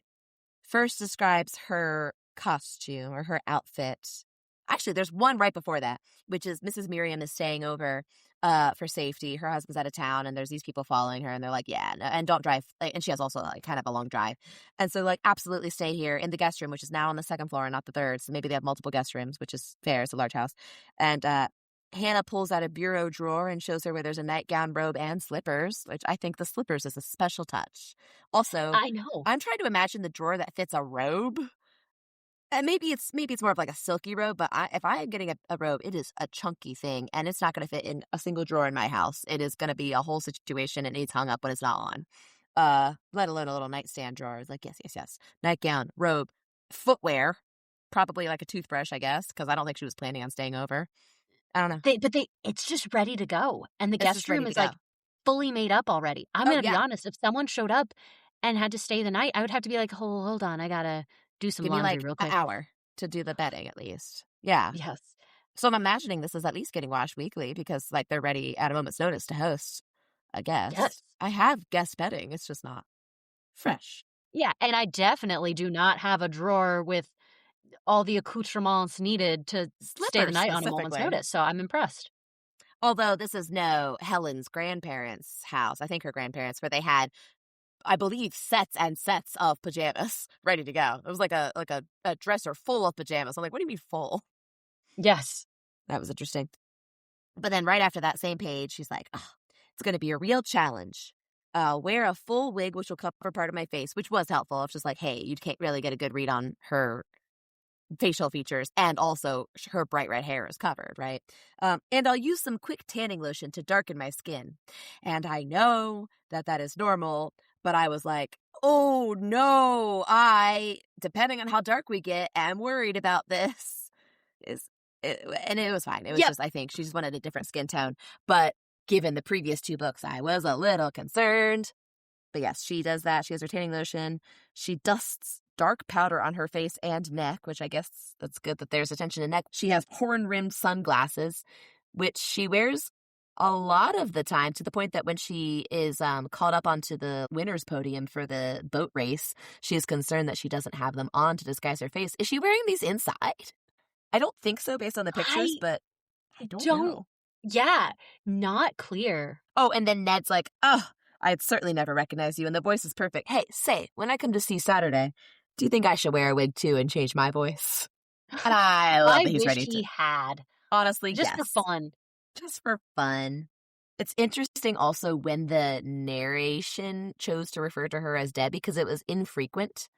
first describes her costume or her outfit, actually, there's one right before that, which is Mrs. Miriam is staying over for safety. Her husband's out of town, and there's these people following her, and they're like, yeah, and don't drive. And she has also kind of a long drive. And so, absolutely stay here in the guest room, which is now on the second floor and not the third. So maybe they have multiple guest rooms, which is fair. It's a large house. And Hannah pulls out a bureau drawer and shows her where there's a nightgown, robe, and slippers, which I think the slippers is a special touch. Also, I know. I'm trying to imagine the drawer that fits a robe. And maybe it's more of like a silky robe, but if I am getting a robe, it is a chunky thing, and it's not going to fit in a single drawer in my house. It is going to be a whole situation. It needs hung up when it's not on. Let alone a little nightstand drawer. It's like, yes. Nightgown, robe, footwear, probably like a toothbrush, I guess, because I don't think she was planning on staying over. I don't know. It's just ready to go. And the guest room is fully made up already. I'm going to be honest. If someone showed up and had to stay the night, I would have to be like, hold on, I got to do some laundry real quick. An hour to do the bedding at least. Yeah. Yes. So I'm imagining this is at least getting washed weekly because they're ready at a moment's notice to host a guest. Yes. I have guest bedding. It's just not fresh. Yeah. And I definitely do not have a drawer with all the accoutrements needed to stay the night on a moment's notice. So I'm impressed. Although this is no Helen's grandparents' house. I think her grandparents, where they had, I believe, sets and sets of pajamas ready to go. It was like a dresser full of pajamas. I'm like, what do you mean full? Yes. That was interesting. But then right after that same page, she's like, oh, it's going to be a real challenge. Wear a full wig, which will cover part of my face, which was helpful. It's just like, hey, you can't really get a good read on her facial features, and also her bright red hair is covered, right? And I'll use some quick tanning lotion to darken my skin. And I know that is normal, but I was like, oh no, depending on how dark we get, am worried about this. And it was fine. It was just, I think she just wanted a different skin tone. But given the previous two books, I was a little concerned. But yes, she does that. She has her tanning lotion. She dusts dark powder on her face and neck, which I guess that's good that there's attention to neck. She has horn-rimmed sunglasses, which she wears a lot of the time, to the point that when she is called up onto the winner's podium for the boat race, she is concerned that she doesn't have them on to disguise her face. Is she wearing these inside? I don't think so based on the pictures, but I don't know. Yeah, not clear. Oh, and then Ned's like, oh, I'd certainly never recognize you, and the voice is perfect. Hey, say, when I come to see Saturday, do you think I should wear a wig too and change my voice? And I love that he's ready to. He had. Honestly, just for fun. Just for fun. It's interesting also when the narration chose to refer to her as Debbie, because it was infrequent,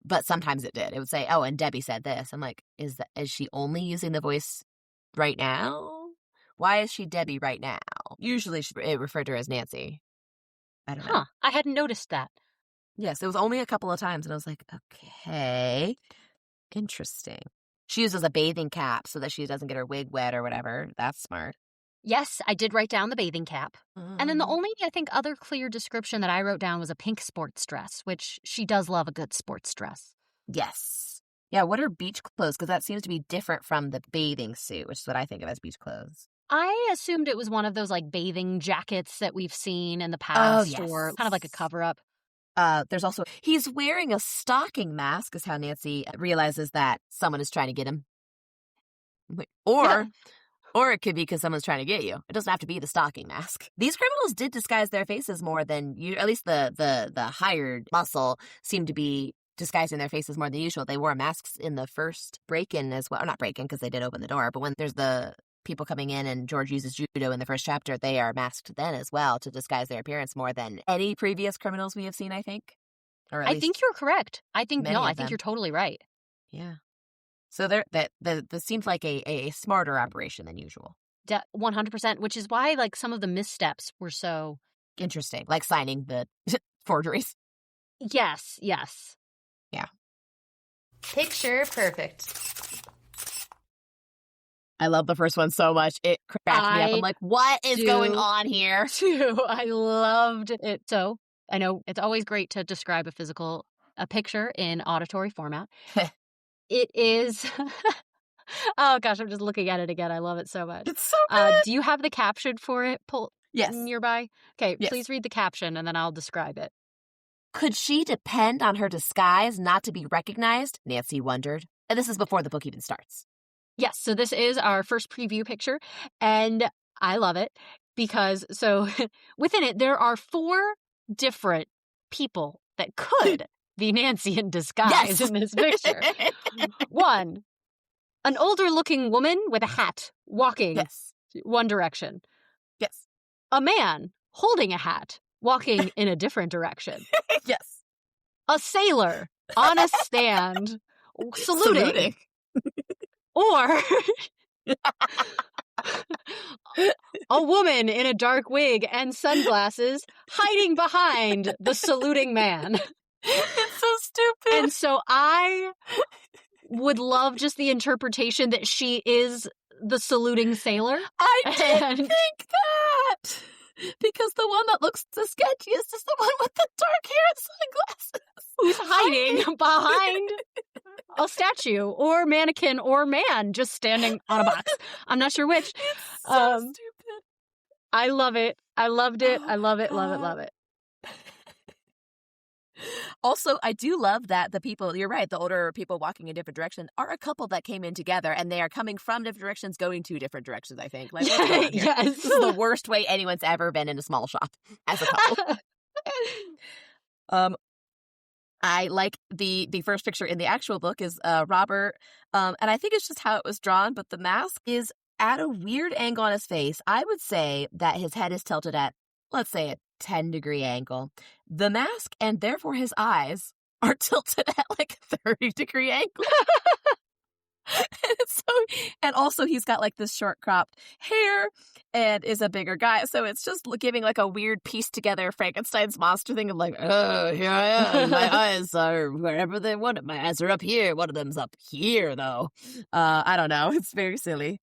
but sometimes it did. It would say, oh, and Debbie said this. I'm like, is she only using the voice right now? Why is she Debbie right now? Usually it referred to her as Nancy. I don't know. I hadn't noticed that. Yes, it was only a couple of times, and I was like, okay, interesting. She uses a bathing cap so that she doesn't get her wig wet or whatever. That's smart. Yes, I did write down the bathing cap. And then the only, I think, other clear description that I wrote down was a pink sports dress, which she does love a good sports dress. Yes. Yeah, what are beach clothes? Because that seems to be different from the bathing suit, which is what I think of as beach clothes. I assumed it was one of those bathing jackets that we've seen in the past, or kind of like a cover-up. There's also, he's wearing a stocking mask is how Nancy realizes that someone is trying to get him. Or it could be because someone's trying to get you. It doesn't have to be the stocking mask. These criminals did disguise their faces more than you. At least the hired muscle seemed to be disguising their faces more than usual. They wore masks in the first break-in as well. Or not break-in because they did open the door, but when there's the people coming in and George uses judo in the first chapter, they are masked then as well to disguise their appearance more than any previous criminals we have seen, I think. Or I think you're correct. I think you're totally right. Yeah. So that seems like a smarter operation than usual. 100%, which is why like some of the missteps were so interesting, like signing the forgeries. Yes. Yeah. Picture perfect. I love the first one so much. It cracked me up. I'm like, what is going on here? Too. I loved it. So I know it's always great to describe a picture in auditory format. It is. Oh gosh, I'm just looking at it again. I love it so much. It's so good. Do you have the caption for it Yes. nearby? Okay, yes. Please read the caption and then I'll describe it. Could she depend on her disguise not to be recognized? Nancy wondered. And this is before the book even starts. Yes, so this is our first preview picture, and I love it because within it there are 4 different people that could be Nancy in disguise in this picture. 1, an older-looking woman with a hat walking one direction. Yes. A man holding a hat walking in a different direction. Yes. A sailor on a stand saluting. Or a woman in a dark wig and sunglasses hiding behind the saluting man. It's so stupid. And so I would love just the interpretation that she is the saluting sailor. I didn't think that. Because the one that looks the sketchiest is the one with the dark hair and sunglasses. Who's hiding behind a statue or mannequin or man just standing on a box. I'm not sure which. It's so stupid. I love it. I loved it. I love it, love it. Also, I do love that the people, you're right, the older people walking in different directions are a couple that came in together and they are coming from different directions, going to different directions, I think. Like, what's going on here? Yes. This is the worst way anyone's ever been in a small shop as a couple. I like the first picture in the actual book is Robert, and I think it's just how it was drawn, but the mask is at a weird angle on his face. I would say that his head is tilted at, let's say, a 10-degree angle. The mask, and therefore his eyes, are tilted at like a 30-degree angle. And also he's got like this short cropped hair and is a bigger guy. So it's just giving like a weird piece together Frankenstein's monster thing of like, oh, here I am. My eyes are wherever they want it. My eyes are up here. One of them's up here though. I don't know. It's very silly.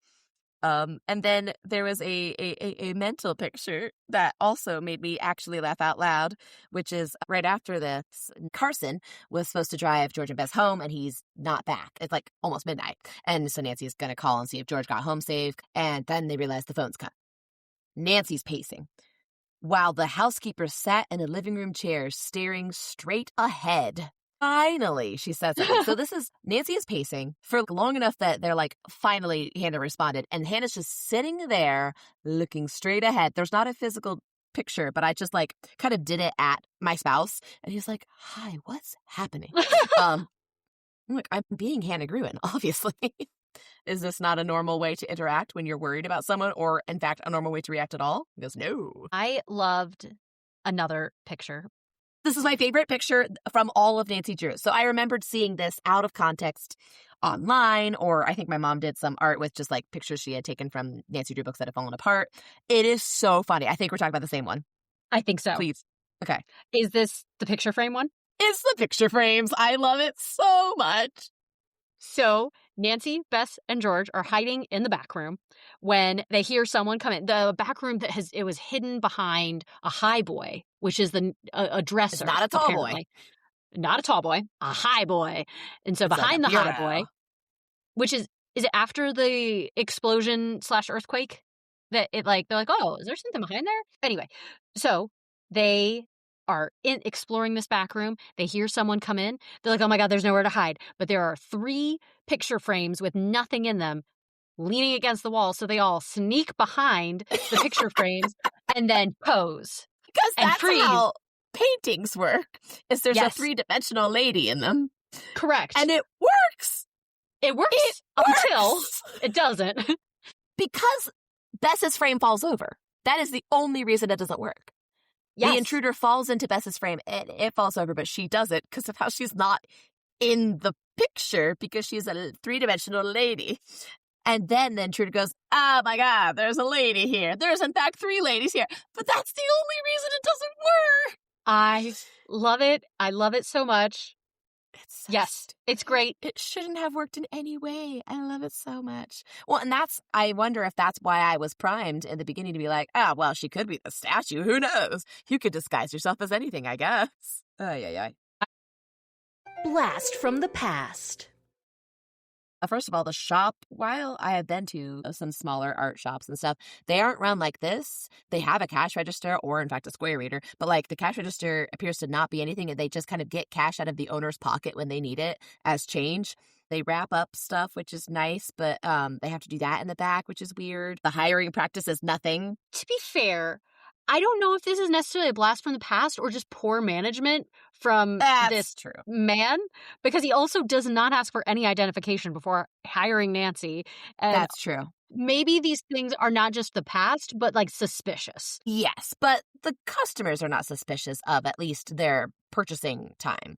And then there was a mental picture that also made me actually laugh out loud, which is right after this, Carson was supposed to drive George and Bess home and he's not back. It's like almost midnight. And so Nancy's going to call and see if George got home safe. And then they realize the phone's cut. Nancy's pacing while the housekeeper sat in a living room chair staring straight ahead. Finally, she says something. So this is, Nancy is pacing for long enough that they're like, finally, Hannah responded. And Hannah's just sitting there looking straight ahead. There's not a physical picture, but I just like kind of did it at my spouse. And he's like, hi, what's happening? I'm like, I'm being Hannah Gruen, obviously. Is this not a normal way to interact when you're worried about someone or, in fact, a normal way to react at all? He goes, no. I loved another picture. This is my favorite picture from all of Nancy Drew. So I remembered seeing this out of context online, or I think my mom did some art with just like pictures she had taken from Nancy Drew books that had fallen apart. It is so funny. I think we're talking about the same one. I think so. Please. Okay. Is this the picture frame one? It's the picture frames. I love it so much. So Nancy, Bess, and George are hiding in the back room when they hear someone come in. The back room it was hidden behind a high boy, which is a dresser. It's not a tall boy. Not a tall boy, a high boy. And so it's behind like the high boy, which is it after the explosion/earthquake that it like, they're like, oh, is there something behind there? Anyway, so they are exploring this back room. They hear someone come in. They're like, oh my God, there's nowhere to hide. But there are 3 picture frames with nothing in them leaning against the wall. So they all sneak behind the picture frames and then pose. Because and that's freeze. how paintings work, is there's Yes. a 3-dimensional lady in them. Correct. And it works. It works until it doesn't. Because Bess's frame falls over. That is the only reason it doesn't work. Yes. The intruder falls into Bess's frame and it falls over, but she doesn't because of how she's not in the picture because she's a 3-dimensional lady. And then the intruder goes, oh my God, there's a lady here. There's in fact 3 ladies here. But that's the only reason it doesn't work. I love it. I love it so much. It's so yes, it's great. It shouldn't have worked in any way. I love it so much. Well, and I wonder if that's why I was primed in the beginning to be like, well, she could be the statue. Who knows? You could disguise yourself as anything, I guess. Ay. Blast from the past. First of all, the shop, while I have been to some smaller art shops and stuff, they aren't run like this. They have a cash register or, in fact, a square reader. But, like, the cash register appears to not be anything. They just kind of get cash out of the owner's pocket when they need it as change. They wrap up stuff, which is nice, but they have to do that in the back, which is weird. The hiring practice is nothing. To be fair, I don't know if this is necessarily a blast from the past or just poor management from this true man, because he also does not ask for any identification before hiring Nancy. And that's true. Maybe these things are not just the past, but like suspicious. Yes, but the customers are not suspicious of at least their purchasing time.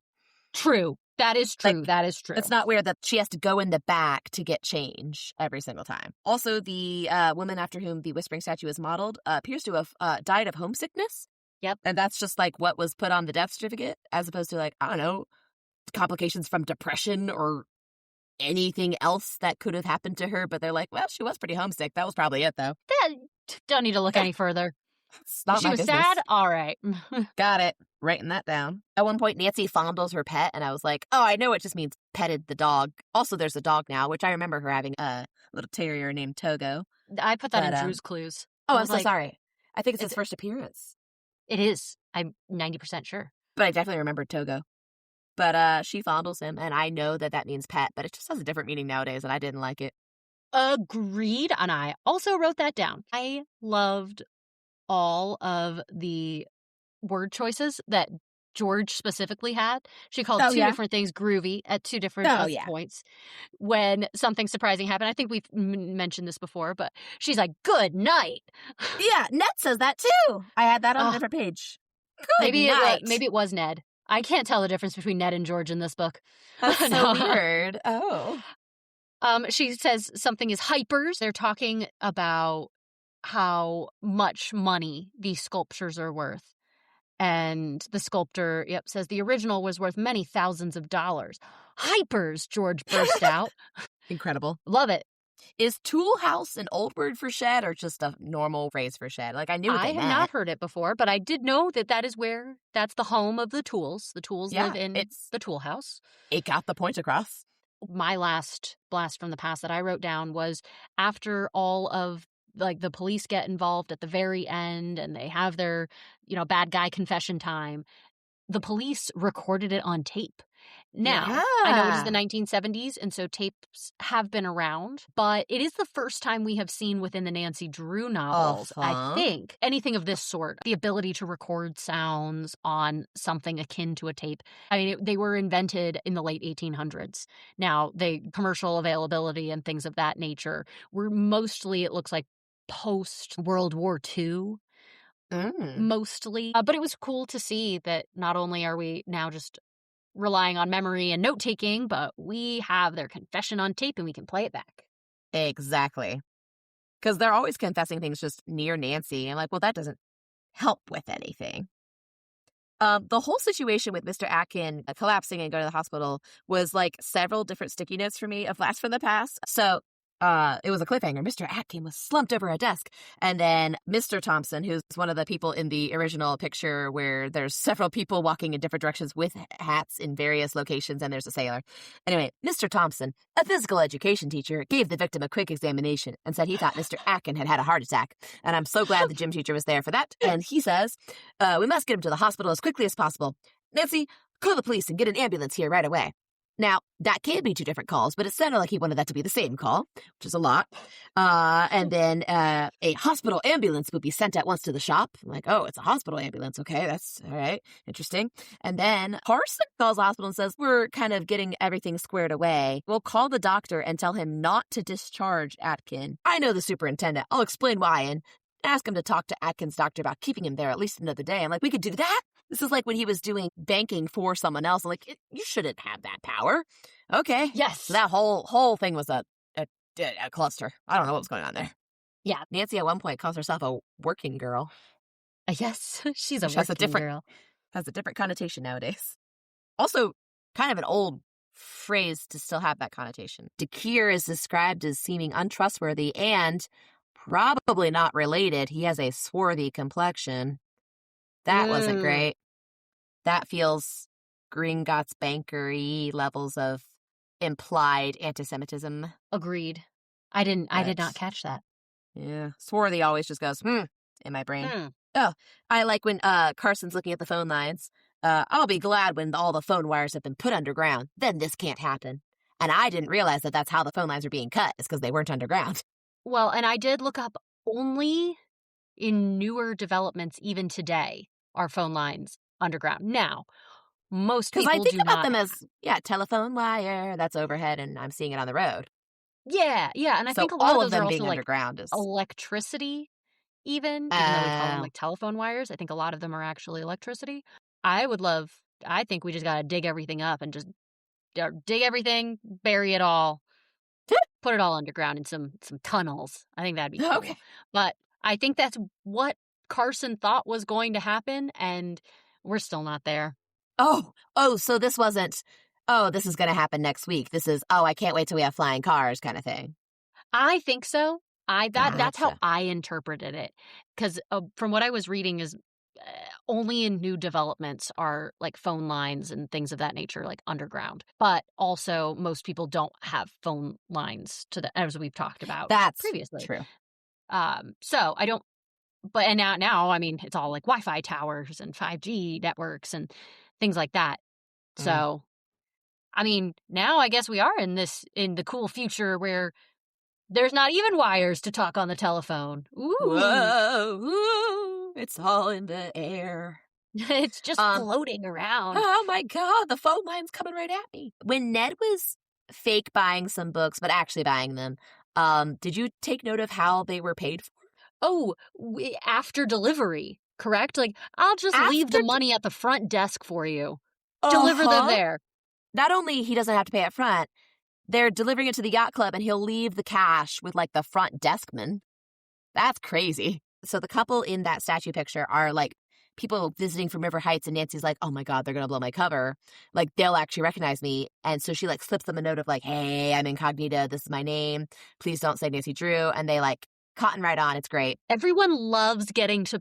True. That is true. Like, that is true. It's not weird that she has to go in the back to get change every single time. Also, the woman after whom the Whispering Statue is modeled appears to have died of homesickness. Yep. And that's just like what was put on the death certificate, as opposed to like, I don't know, complications from depression or anything else that could have happened to her. But they're like, well, she was pretty homesick. That was probably it, though. Don't need to look any further. It's not she my was business. sad? All right. Got it. Writing that down. At one point, Nancy fondles her pet, and I was like, oh, I know it just means petted the dog. Also, there's a dog now, which I remember her having a little terrier named Togo. I put that in Drew's clues. Oh, I'm so sorry. I think it's his first appearance. It is. I'm 90% sure. But I definitely remember Togo. But she fondles him, and I know that means pet, but it just has a different meaning nowadays, and I didn't like it. Agreed, and I also wrote that down. I loved all of the word choices that George specifically had. She called two different things groovy at 2 different points when something surprising happened. I think we've mentioned this before, but she's like, good night. Yeah, Ned says that too. I had that on a different page. Good night. Maybe it was Ned. I can't tell the difference between Ned and George in this book. That's so weird. Oh. She says something is hypers. They're talking about how much money these sculptures are worth. And the sculptor, says the original was worth many thousands of dollars. Hypers, George burst out. Incredible. Love it. Is tool house an old word for shed or just a normal phrase for shed? Like, I knew I have not heard it before, but I did know that's the home of the tools. The tools live in the tool house. It got the point across. My last blast from the past that I wrote down was after all of like the police get involved at the very end and they have their, bad guy confession time. The police recorded it on tape. Now, I know it is the 1970s, and so tapes have been around, but it is the first time we have seen within the Nancy Drew novels, I think, anything of this sort, the ability to record sounds on something akin to a tape. I mean, they were invented in the late 1800s. Now, commercial availability and things of that nature were mostly, it looks like, post-World War II. Mostly. But it was cool to see that not only are we now just relying on memory and note-taking, but we have their confession on tape and we can play it back. Exactly. Because they're always confessing things just near Nancy. And like, well, that doesn't help with anything. The whole situation with Mr. Atkin collapsing and going to the hospital was like several different sticky notes for me of Blast from the Past. So it was a cliffhanger. Mr. Atkin was slumped over a desk. And then Mr. Thompson, who's one of the people in the original picture where there's several people walking in different directions with hats in various locations, and there's a sailor. Anyway, Mr. Thompson, a physical education teacher, gave the victim a quick examination and said he thought Mr. Atkin had a heart attack. And I'm so glad the gym teacher was there for that. And he says, we must get him to the hospital as quickly as possible. Nancy, call the police and get an ambulance here right away. Now, that can be two different calls, but it sounded like he wanted that to be the same call, which is a lot. And then a hospital ambulance would be sent at once to the shop. I'm like, oh, it's a hospital ambulance. Okay, that's all right. Interesting. And then Carson calls the hospital and says, we're kind of getting everything squared away. We'll call the doctor and tell him not to discharge Atkin. I know the superintendent. I'll explain why and ask him to talk to Atkin's doctor about keeping him there at least another day. I'm like, we could do that? This is like when he was doing banking for someone else. I'm like, you shouldn't have that power. Okay. Yes. So that whole thing was a cluster. I don't know what was going on there. Yeah. Nancy at one point calls herself a working girl. Yes, she's a working girl. Has a different connotation nowadays. Also, kind of an old phrase to still have that connotation. Dakir is described as seeming untrustworthy and probably not related. He has a swarthy complexion. That wasn't great. That feels Gringotts Banker-y levels of implied anti-Semitism. Agreed. I did not catch that. Yeah. Swarthy always just goes, in my brain. Oh, I like when Carson's looking at the phone lines. I'll be glad when all the phone wires have been put underground. Then this can't happen. And I didn't realize that that's how the phone lines were being cut. It's because they weren't underground. Well, and I did look up only in newer developments, even today, are phone lines underground. Now, most people do not. Because I think about them as, telephone wire, that's overhead, and I'm seeing it on the road. Yeah, and I think a lot all of those them are being also underground like electricity, even though we call them like telephone wires. I think a lot of them are actually electricity. I think we just got to dig everything up and just dig everything, bury it all, put it all underground in some tunnels. I think that'd be cool. Okay. But I think that's what Carson thought was going to happen, and we're still not there. Oh, so this wasn't, this is going to happen next week. This is, I can't wait till we have flying cars kind of thing. I think so. That's how I interpreted it. Because from what I was reading is only in new developments are like phone lines and things of that nature like underground. But also most people don't have phone lines as we've talked about previously. True. So I don't. But and now, I mean, it's all like Wi-Fi towers and 5G networks and things like that. So, I mean, now I guess we are in the cool future where there's not even wires to talk on the telephone. Ooh. Whoa, it's all in the air. It's just floating around. Oh my God, the phone line's coming right at me. When Ned was fake buying some books, but actually buying them, did you take note of how they were paid for? Oh, after delivery, correct? Like, I'll just leave the money at the front desk for you. Deliver them there. Not only he doesn't have to pay up front, they're delivering it to the yacht club and he'll leave the cash with like the front deskman. That's crazy. So the couple in that statue picture are like people visiting from River Heights, and Nancy's like, oh my God, they're going to blow my cover. Like, they'll actually recognize me. And so she like slips them a note of like, hey, I'm incognito. This is my name. Please don't say Nancy Drew. And they like cotton right on. It's great. Everyone loves getting to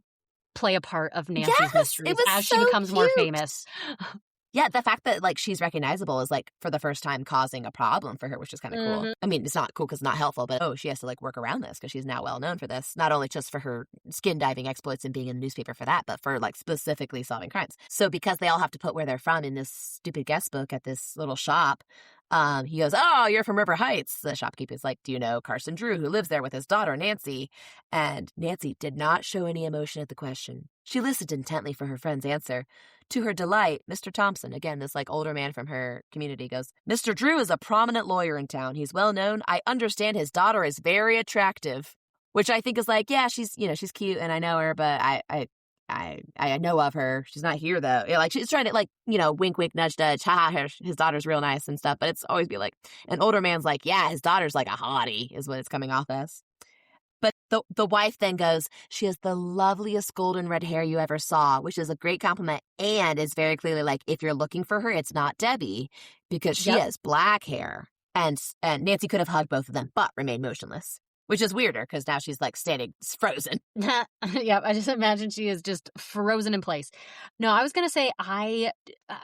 play a part of Nancy's mysteries as she becomes more famous. Yeah, the fact that like she's recognizable is like for the first time causing a problem for her, which is kind of cool. I mean, it's not cool because it's not helpful, but she has to like work around this because she's now well known for this. Not only just for her skin diving exploits and being in the newspaper for that, but for like specifically solving crimes. So because they all have to put where they're from in this stupid guest book at this little shop, he goes, oh, you're from River Heights. The shopkeeper's like, do you know Carson Drew, who lives there with his daughter, Nancy? And Nancy did not show any emotion at the question. She listened intently for her friend's answer. To her delight, Mr. Thompson, again, this like older man from her community, goes, Mr. Drew is a prominent lawyer in town. He's well known. I understand his daughter is very attractive, which I think is like, yeah, she's cute and I know her, but I know of her. She's not here though. Yeah, like she's trying to like, wink, wink, nudge, nudge. Haha, his daughter's real nice and stuff. But it's always be like, an older man's like, yeah, his daughter's like a hottie is what it's coming off as. But the wife then goes, she has the loveliest golden red hair you ever saw, which is a great compliment and is very clearly like, if you're looking for her, it's not Debbie because she has black hair. And Nancy could have hugged both of them, but remained motionless, which is weirder because now she's like standing frozen. Yeah, I just imagine she is just frozen in place. No, I was going to say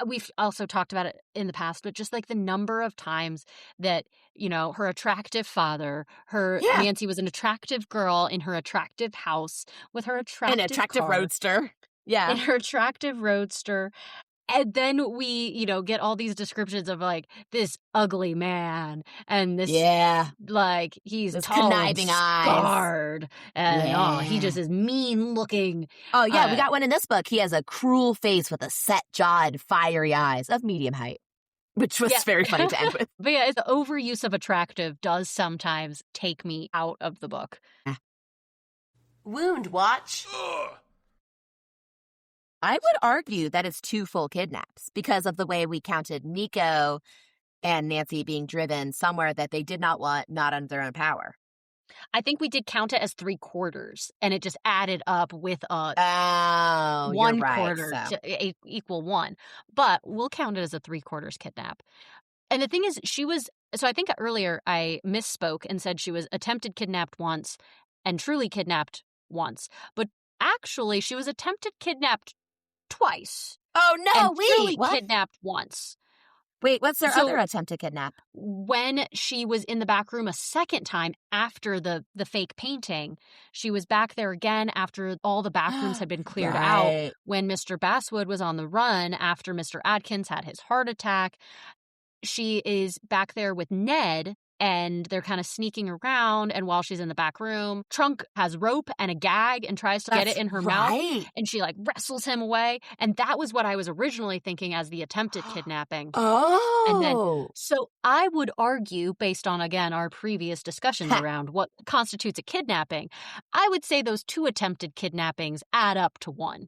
we've also talked about it in the past, but just like the number of times that, her attractive father, Nancy was an attractive girl in her attractive house with her attractive An attractive car, roadster. Yeah. in her attractive roadster. And then we, get all these descriptions of like this ugly man and this, like he's this tall conniving and scarred, and he just is mean looking. Oh yeah, we got one in this book. He has a cruel face with a set jaw and fiery eyes of medium height, which was very funny to end with. But yeah, the overuse of attractive does sometimes take me out of the book. Wound watch. I would argue that it's 2 full kidnaps because of the way we counted Nico and Nancy being driven somewhere that they did not want, not under their own power. I think we did count it as 3/4, and it just added up with a 1/4 to equal 1. But we'll count it as a 3/4 kidnap. And the thing is, so I think earlier I misspoke and said she was attempted kidnapped once and truly kidnapped once. But actually, she was attempted kidnapped twice. Oh, no, and truly kidnapped once. Wait, what's their other attempted kidnap? When she was in the back room a second time after the fake painting, she was back there again after all the back rooms had been cleared out, when Mr. Basswood was on the run after Mr. Adkins had his heart attack. She is back there with Ned, and they're kind of sneaking around, and while she's in the back room, Trunk has rope and a gag and tries to get it in her mouth, and she like wrestles him away, and that was what I was originally thinking as the attempted kidnapping. And then, so I would argue, based on, again, our previous discussions around what constitutes a kidnapping, I would say those 2 attempted kidnappings add up to 1.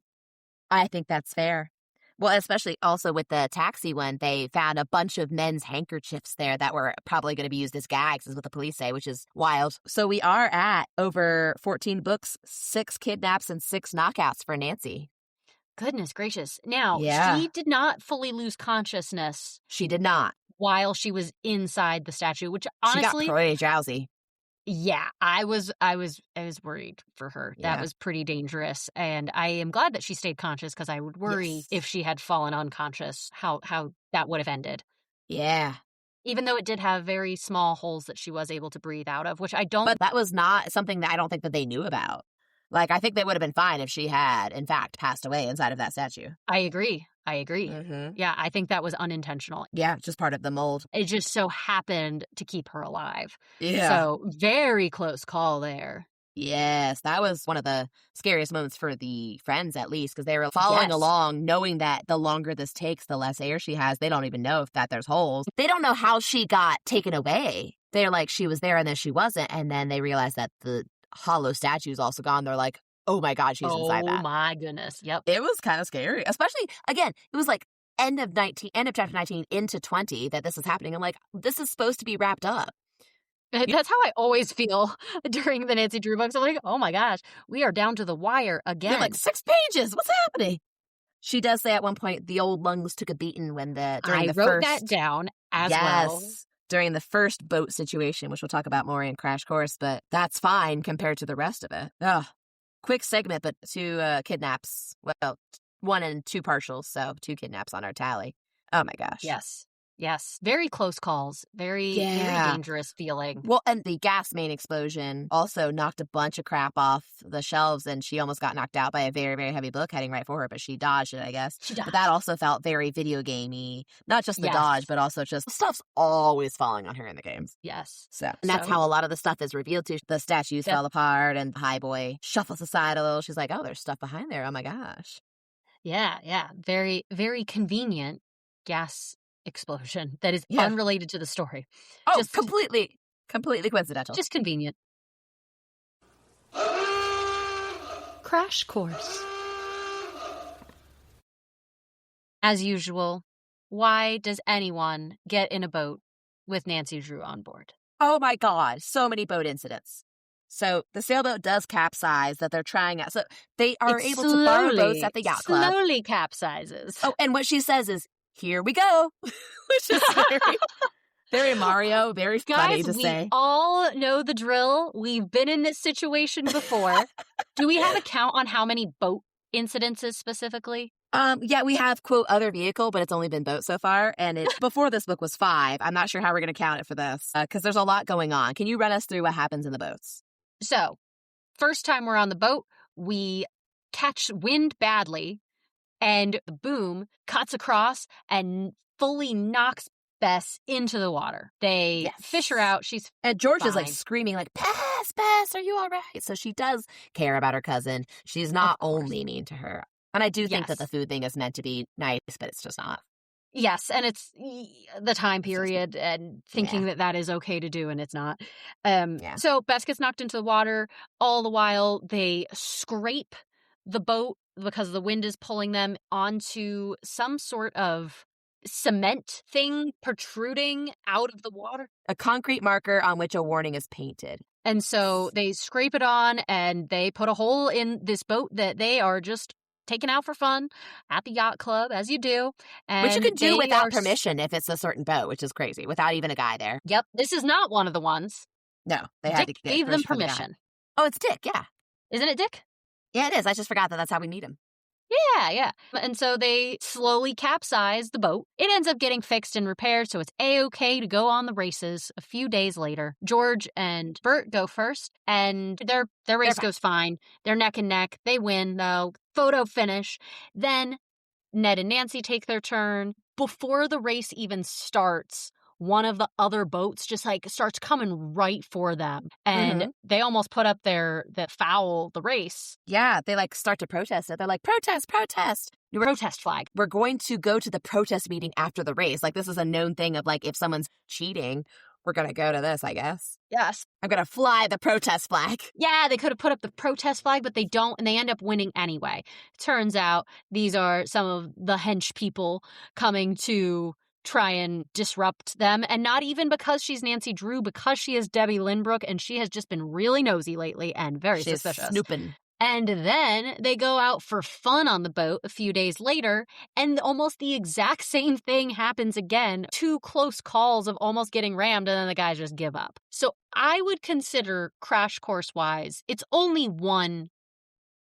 I think that's fair. Well, especially also with the taxi one, they found a bunch of men's handkerchiefs there that were probably going to be used as gags, is what the police say, which is wild. So we are at over 14 books, 6 kidnaps, and 6 knockouts for Nancy. Goodness gracious. Now, she did not fully lose consciousness. She did not. While she was inside the statue, which honestly... She got pretty drowsy. Yeah, I was worried for her. Yeah. That was pretty dangerous, and I am glad that she stayed conscious, because I would worry if she had fallen unconscious, how that would have ended. Yeah. Even though it did have very small holes that she was able to breathe out of, which I don't... But that was not something that I don't think that they knew about. Like, I think they would have been fine if she had, in fact, passed away inside of that statue. I agree. Mm-hmm. Yeah, I think that was unintentional. Yeah, just part of the mold. It just so happened to keep her alive. Yeah. So, very close call there. Yes, that was one of the scariest moments for the friends, at least, because they were following along, knowing that the longer this takes, the less air she has. They don't even know if that there's holes. They don't know how she got taken away. They're like, she was there and then she wasn't. And then they realized that the hollow statue is also gone. They're like, oh my God, she's inside that. Oh my goodness. Yep. It was kind of scary, especially, again, it was like end of chapter 19 into 20 that this is happening. I'm like, this is supposed to be wrapped up. That's how I always feel during the Nancy Drew books. I'm like, oh my gosh, we are down to the wire again. You're like 6 pages. What's happening? She does say at one point the old lungs took a beating when I wrote that down as well. During the first boat situation, which we'll talk about more in Crash Course, but that's fine compared to the rest of it. Ugh. Quick segment, but 2 kidnaps. Well, 1 and 2 partials, so 2 kidnaps on our tally. Oh my gosh. Yes. Very close calls. Very dangerous feeling. Well, and the gas main explosion also knocked a bunch of crap off the shelves, and she almost got knocked out by a very, very heavy book heading right for her, but she dodged it, I guess. But that also felt very video gamey. Not just the dodge, but also just stuff's always falling on her in the games. Yes. And that's how a lot of the stuff is revealed to. The statues fell apart, and High Boy shuffles aside a little. She's like, oh, there's stuff behind there. Oh my gosh. Yeah. Very, very convenient gas explosion that is unrelated to the story. Oh, just completely coincidental. Just convenient. Crash Course. As usual, why does anyone get in a boat with Nancy Drew on board? Oh my God, so many boat incidents. So the sailboat does capsize that they're trying out. So they are able to borrow boats at the yacht club. Slowly capsizes. Oh, and what she says is, here we go, which is very, Very Mario, very funny to say. Guys, we all know the drill. We've been in this situation before. Do we have a count on how many boat incidences specifically? Yeah, we have, quote, other vehicle, but it's only been boat so far. And before this book was 5. I'm not sure how we're going to count it for this because there's a lot going on. Can you run us through what happens in the boats? So, first time we're on the boat, we catch wind badly and the boom cuts across and fully knocks Bess into the water. They fish her out. And George fine. is like screaming like, Bess, are you all right? So she does care about her cousin. She's not only mean to her. And I do think that the food thing is meant to be nice, but it's just not. Yes, and it's the time period and thinking that is okay to do, and it's not. So Bess gets knocked into the water. All the while, they scrape the boat because the wind is pulling them onto some sort of cement thing protruding out of the water. A concrete marker on which a warning is painted. And so they scrape it on, and they put a hole in this boat that they are just taken out for fun at the yacht club, as you do. And which you can do without permission if it's a certain boat, which is crazy, without even a guy there. Yep. This is not one of the ones. No, they had to get gave them permission. Oh, it's Dick, yeah. Isn't it Dick? Yeah, it is. I just forgot that that's how we meet him. Yeah. And so they slowly capsize the boat. It ends up getting fixed and repaired, so it's A-okay to go on the races a few days later. George and Bert go first, and their race goes fine. They're neck and neck. They win, though. Photo finish. Then Ned and Nancy take their turn. Before the race even starts, one of the other boats just starts coming right for them. And they almost put up that foul the race. Yeah, they start to protest it. They're like, protest. Protest flag. We're going to go to the protest meeting after the race. This is a known thing of if someone's cheating, we're going to go to this, I guess. Yes. I'm going to fly the protest flag. Yeah, they could have put up the protest flag, but they don't, and they end up winning anyway. Turns out these are some of the hench people coming to try and disrupt them, and not even because she's Nancy Drew, because she is Debbie Lindbrook, and she has just been really nosy lately and very suspicious. Snooping. And then they go out for fun on the boat a few days later, and almost the exact same thing happens again. 2 close calls of almost getting rammed, and then the guys just give up. So I would consider crash course-wise, it's only one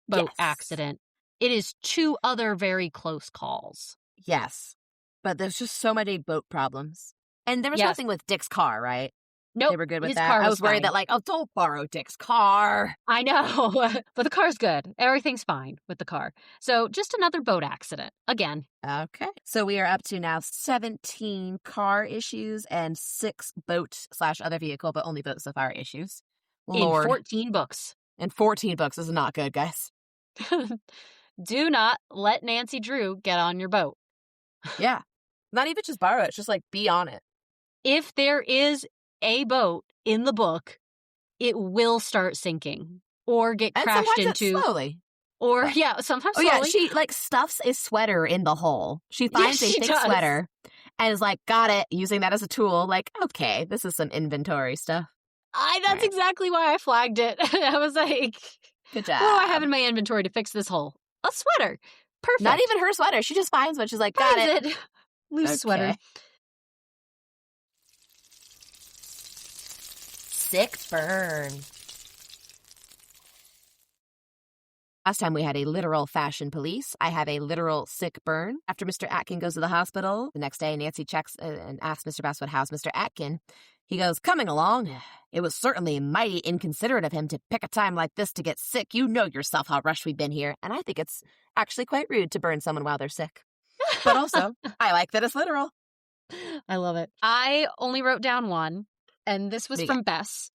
boat accident. It is 2 other very close calls. Yes. But there's just so many boat problems. And there was nothing with Dick's car, right? Nope. They were good with his that. Car I was worried fine. that don't borrow Dick's car. I know. But the car's good. Everything's fine with the car. So just another boat accident. Again. Okay. So we are up to now 17 car issues and 6 boat/other vehicle, but only boat so far issues. Lord. In 14 books. In 14 books. This is not good, guys. Do not let Nancy Drew get on your boat. Yeah. Not even just borrow it. Just be on it. If there is a boat in the book, it will start sinking or get crashed into. Slowly. Or, sometimes slowly. Oh, yeah. She, stuffs a sweater in the hole. She finds a thick sweater and is got it, using that as a tool. Okay, this is some inventory stuff. That's exactly why I flagged it. I was like, good job. What do I have in my inventory to fix this hole? A sweater. Perfect. Not even her sweater. She just finds one. She's like, got it. Loose sweater. Sick burn. Last time we had a literal fashion police. I have a literal sick burn. After Mr. Atkin goes to the hospital, the next day Nancy checks and asks Mr. Bestwood, how's Mr. Atkin? He goes, coming along. It was certainly mighty inconsiderate of him to pick a time like this to get sick. You know yourself how rushed we've been here. And I think it's actually quite rude to burn someone while they're sick. But also, I like that it's literal. I love it. I only wrote down one, and this was from Bess.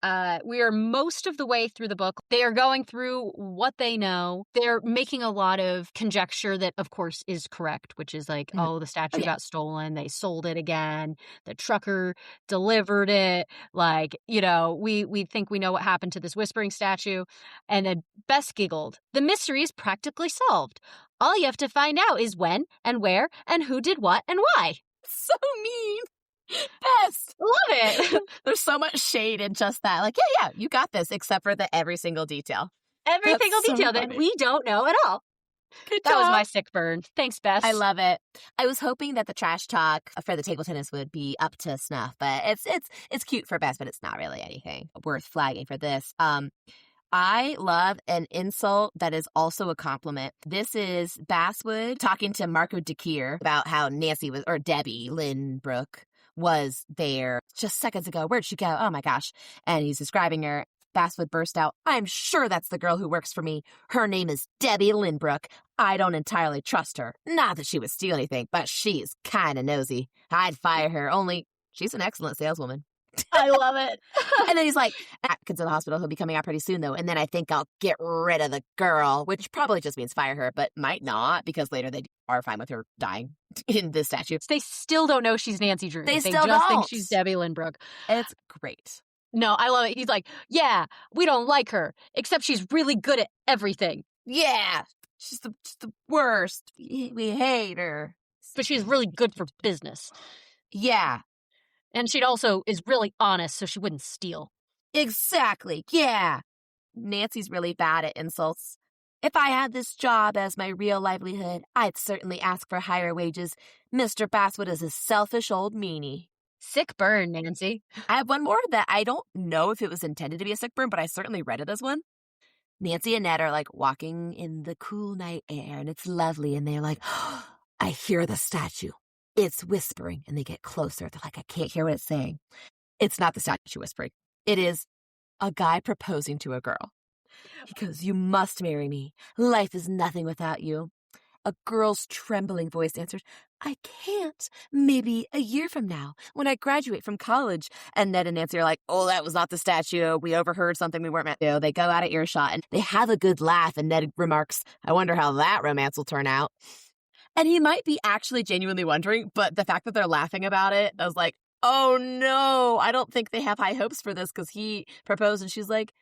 We are most of the way through the book. They are going through what they know. They're making a lot of conjecture that, of course, is correct, which is the statue got stolen. They sold it again. The trucker delivered it. We think we know what happened to this whispering statue. And then Bess giggled. The mystery is practically solved. All you have to find out is when and where and who did what and why. So mean. Best. Love it. There's so much shade in just that. Yeah, you got this, except for every single detail. Every single detail that we don't know at all. Good That job. was my sick burn. Thanks, Bess. I love it. I was hoping that the trash talk for the table tennis would be up to snuff, but it's cute for Bess, but it's not really anything worth flagging for this. I love an insult that is also a compliment. This is Basswood talking to Marco DeKeer about how Debbie Lynbrook was there just seconds ago. Where'd she go? Oh my gosh. And he's describing her. Basswood burst out, I'm sure that's the girl who works for me. Her name is Debbie Lynbrook. I don't entirely trust her. Not that she would steal anything, but she's kind of nosy. I'd fire her, only she's an excellent saleswoman. I love it. And then he's like, Atkins in the hospital. He'll be coming out pretty soon, though. And then I think I'll get rid of the girl, which probably just means fire her, but might not, because later they are fine with her dying in this statue. They still don't know she's Nancy Drew. They still just don't think she's Debbie Lynbrook. It's great. No, I love it. He's like, yeah, we don't like her, except she's really good at everything. Yeah, she's the worst. We hate her. But she's really good for business. Yeah. And she also is really honest, so she wouldn't steal. Exactly. Yeah. Nancy's really bad at insults. If I had this job as my real livelihood, I'd certainly ask for higher wages. Mr. Basswood is a selfish old meanie. Sick burn, Nancy. I have one more that I don't know if it was intended to be a sick burn, but I certainly read it as one. Nancy and Ned are like walking in the cool night air, and it's lovely, and they're like, oh, I hear the statue. It's whispering, and they get closer. They're like, I can't hear what it's saying. It's not the statue whispering. It is a guy proposing to a girl. He goes, you must marry me. Life is nothing without you. A girl's trembling voice answers, I can't. Maybe a year from now, when I graduate from college. And Ned and Nancy are like, oh, that was not the statue. We overheard something we weren't meant to. They go out of earshot, and they have a good laugh, and Ned remarks, I wonder how that romance will turn out. And he might be actually genuinely wondering, but the fact that they're laughing about it, I was like, oh no, I don't think they have high hopes for this, because he proposed and she's like,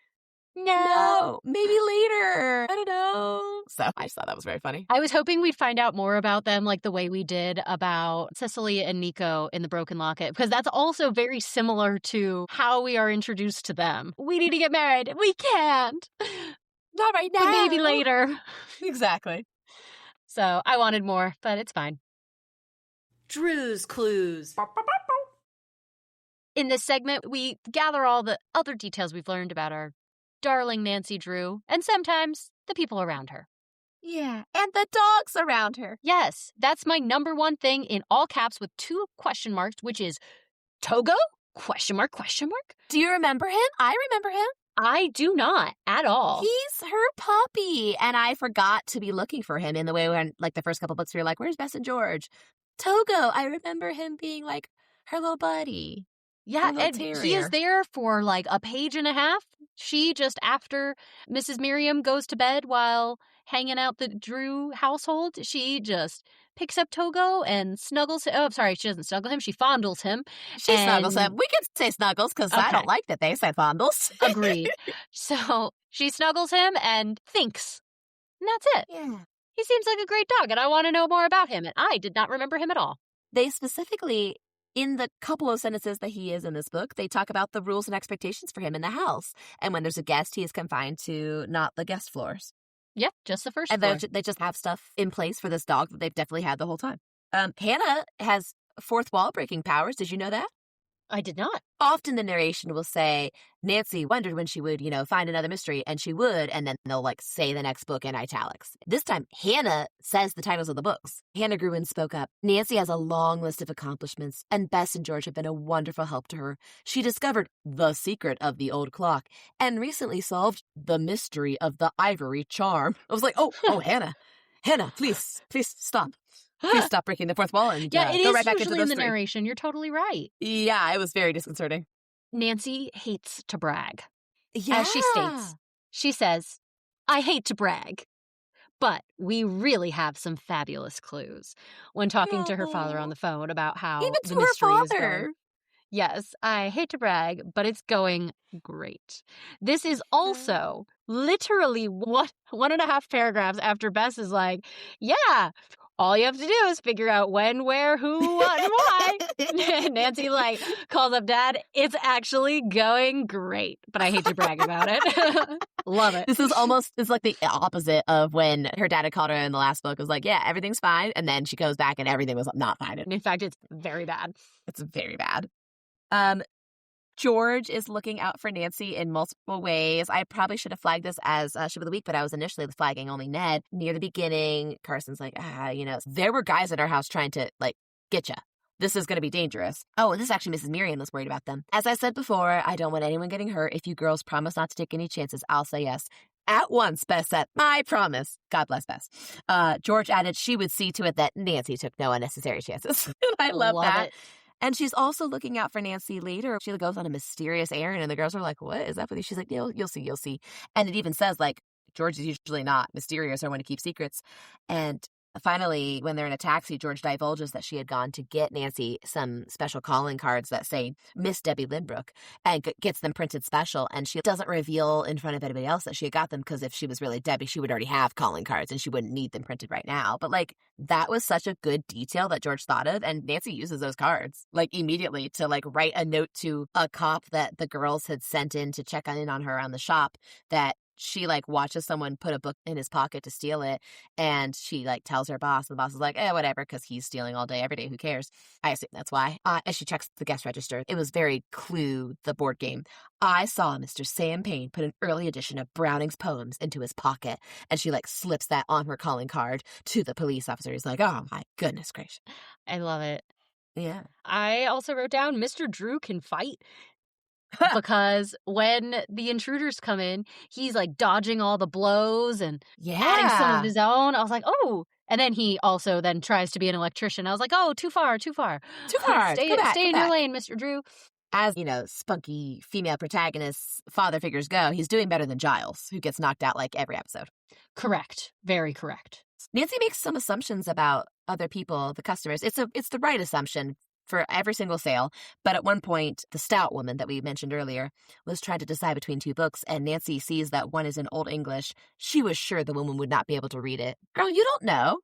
no, maybe later. I don't know. So I just thought that was very funny. I was hoping we'd find out more about them like the way we did about Cecily and Nico in The Broken Locket, because that's also very similar to how we are introduced to them. We need to get married. We can't. Not right now. But maybe later. Exactly. So I wanted more, but it's fine. Drew's clues. In this segment, we gather all the other details we've learned about our darling Nancy Drew, and sometimes the people around her. Yeah, and the dogs around her. Yes, that's my number one thing in all caps with 2 question marks, which is Togo? Question mark, question mark? Do you remember him? I remember him. I do not at all. He's her puppy, and I forgot to be looking for him in the way when, like, the first couple books we were like, where's Bess and George? Togo, I remember him being, like, her little buddy. Yeah, and he is there for, like, a page and a half. She, just after Mrs. Miriam goes to bed while hanging out the Drew household, she just picks up Togo and snuggles him. Oh, sorry, she doesn't snuggle him. She fondles him. Snuggles him. We can say snuggles because I don't like that they said fondles. Agreed. So she snuggles him and thinks. And that's it. Yeah. He seems like a great dog, and I want to know more about him. And I did not remember him at all. They specifically, in the couple of sentences that he is in this book, they talk about the rules and expectations for him in the house. And when there's a guest, he is confined to not the guest floors. Yep, just the first and floor. They just have stuff in place for this dog that they've definitely had the whole time. Hannah has fourth wall breaking powers. Did you know that? I did not. Often the narration will say, Nancy wondered when she would, find another mystery, and she would, and then they'll, say the next book in italics. This time, Hannah says the titles of the books. Hannah Gruen spoke up. Nancy has a long list of accomplishments, and Bess and George have been a wonderful help to her. She discovered the secret of the old clock, and recently solved the mystery of the ivory charm. I was like, oh, Hannah, please stop. Please stop breaking the fourth wall and yeah, it go is right back into usually those in the 3. narration. You're totally right. Yeah, it was very disconcerting. Nancy hates to brag. Yeah. As she states, she says, I hate to brag, but we really have some fabulous clues when talking to her father on the phone about how even the to her mystery is father. going. Yes, I hate to brag, but it's going great. This is also literally one and a half paragraphs after Bess is like, yeah, all you have to do is figure out when, where, who, what, and why. Nancy, like, calls up Dad. It's actually going great, but I hate to brag about it. Love it. This is almost, it's like the opposite of when her dad had called her in the last book. It was like, yeah, everything's fine. And then she goes back and everything was not fine. In fact, it's very bad. It's very bad. George is looking out for Nancy in multiple ways. I probably should have flagged this as Ship of the Week, but I was initially flagging only Ned. Near the beginning, Carson's like, there were guys at our house trying to, like, get you. This is going to be dangerous. Oh, this is actually Mrs. Miriam was worried about them. As I said before, I don't want anyone getting hurt. If you girls promise not to take any chances, I'll say yes. At once, Bess said, I promise. God bless Bess. George added she would see to it that Nancy took no unnecessary chances. I love that. It. And she's also looking out for Nancy later. She goes on a mysterious errand, and the girls are like, what is up with you? She's like, you'll see. And it even says, like, George is usually not mysterious or want to keep secrets. And finally, when they're in a taxi, George divulges that she had gone to get Nancy some special calling cards that say Miss Debbie Lynbrook and gets them printed special. And she doesn't reveal in front of anybody else that she had got them because if she was really Debbie, she would already have calling cards and she wouldn't need them printed right now. But like that was such a good detail that George thought of. And Nancy uses those cards like immediately to like write a note to a cop that the girls had sent in to check in on her around the shop that she, like, watches someone put a book in his pocket to steal it, and she, like, tells her boss, and the boss is like, whatever, because he's stealing all day, every day, who cares? I assume that's why. As she checks the guest register, it was very Clue, the board game. I saw Mr. Sam Payne put an early edition of Browning's poems into his pocket, and she, like, slips that on her calling card to the police officer. He's like, oh, my goodness gracious. I love it. Yeah. I also wrote down Mr. Drew can fight. Because when the intruders come in, he's like dodging all the blows and adding some of his own. I was like, oh. And then he also then tries to be an electrician. I was like, oh, too far. Stay in your lane, Mr. Drew. As, spunky female protagonists, father figures go, he's doing better than Giles, who gets knocked out like every episode. Correct. Very correct. Nancy makes some assumptions about other people, the customers. It's the right assumption for every single sale, but at one point, the stout woman that we mentioned earlier was trying to decide between two books, and Nancy sees that one is in Old English. She was sure the woman would not be able to read it. Girl, you don't know.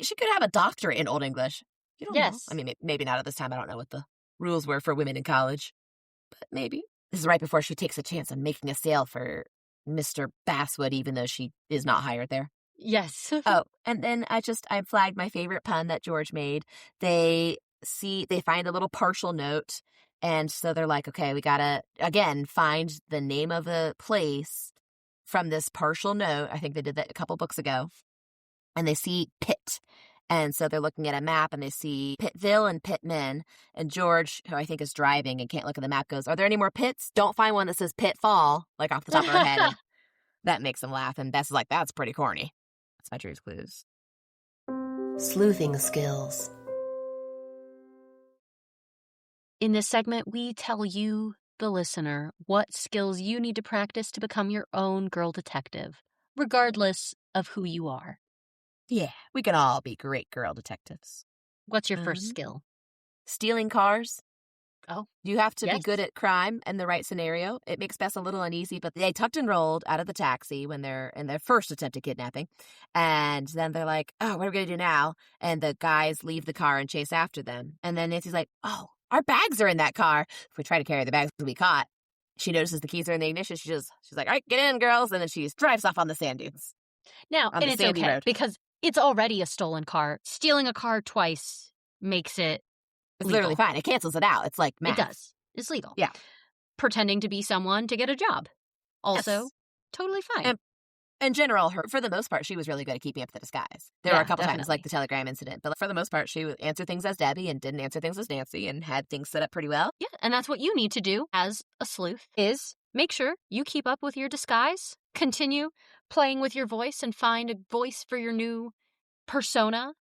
She could have a doctorate in Old English. You don't know. I mean, maybe not at this time. I don't know what the rules were for women in college, but maybe. This is right before she takes a chance on making a sale for Mr. Basswood, even though she is not hired there. Yes. Oh, and then I flagged my favorite pun that George made. They find a little partial note, and so they're like, okay, we gotta, again, find the name of the place from this partial note. I think they did that a couple books ago. And they see Pitt. And so they're looking at a map, and they see Pittville and Pittman. And George, who I think is driving and can't look at the map, goes, are there any more Pitts? Don't find one that says Pitfall, like off the top of her head. And that makes him laugh, and Bess is like, that's pretty corny. That's my Drew's Clues. Sleuthing skills. In this segment, we tell you, the listener, what skills you need to practice to become your own girl detective, regardless of who you are. Yeah, we can all be great girl detectives. What's your first skill? Stealing cars. Oh, you have to be good at crime in the right scenario. It makes Bess a little uneasy, but they tucked and rolled out of the taxi when they're in their first attempt at kidnapping. And then they're like, oh, what are we going to do now? And the guys leave the car and chase after them. And then Nancy's like, oh, our bags are in that car. If we try to carry the bags, we'll be caught. She notices the keys are in the ignition. She's like, all right, get in, girls. And then she drives off on the sand dunes. Now, and it's okay road. Because it's already a stolen car. Stealing a car twice makes it legal. Literally fine. It cancels it out. It's like math. It does. It's legal. Yeah. Pretending to be someone to get a job. Also, totally fine. And in general, for the most part, she was really good at keeping up the disguise. There were a couple times, like the telegram incident, but for the most part, she would answer things as Debbie and didn't answer things as Nancy and had things set up pretty well. Yeah, and that's what you need to do as a sleuth, is make sure you keep up with your disguise, continue playing with your voice, and find a voice for your new persona,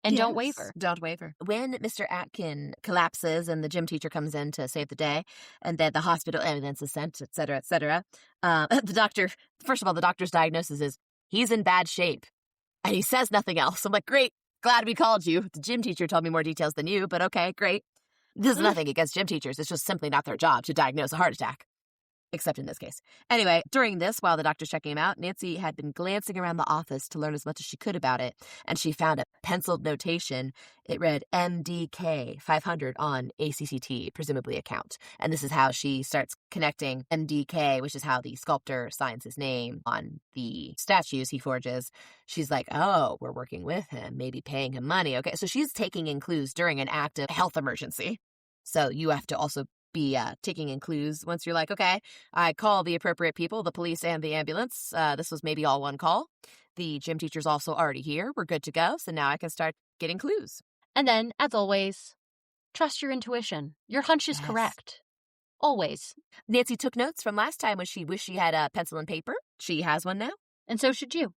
and don't waver. Don't waver. When Mr. Atkin collapses and the gym teacher comes in to save the day, and then the hospital ambulance is sent, et cetera, the doctor, first of all, the doctor's diagnosis is he's in bad shape. And he says nothing else. I'm like, great, glad we called you. The gym teacher told me more details than you, but okay, great. This is nothing against gym teachers. It's just simply not their job to diagnose a heart attack. except in this case. Anyway, during this, while the doctor's checking him out, Nancy had been glancing around the office to learn as much as she could about it, and she found a penciled notation. It read MDK 500 on ACCT, presumably a count. And this is how she starts connecting MDK, which is how the sculptor signs his name on the statues he forges. She's like, oh, we're working with him, maybe paying him money. Okay, so she's taking in clues during an active health emergency. So you have to also be taking in clues once you're like, okay, I call the appropriate people, the police and the ambulance. This was maybe all one call. The gym teacher's also already here. We're good to go. So now I can start getting clues. And then, as always, trust your intuition. Your hunch is correct. Always. Nancy took notes from last time when she wished she had a pencil and paper. She has one now. And so should you.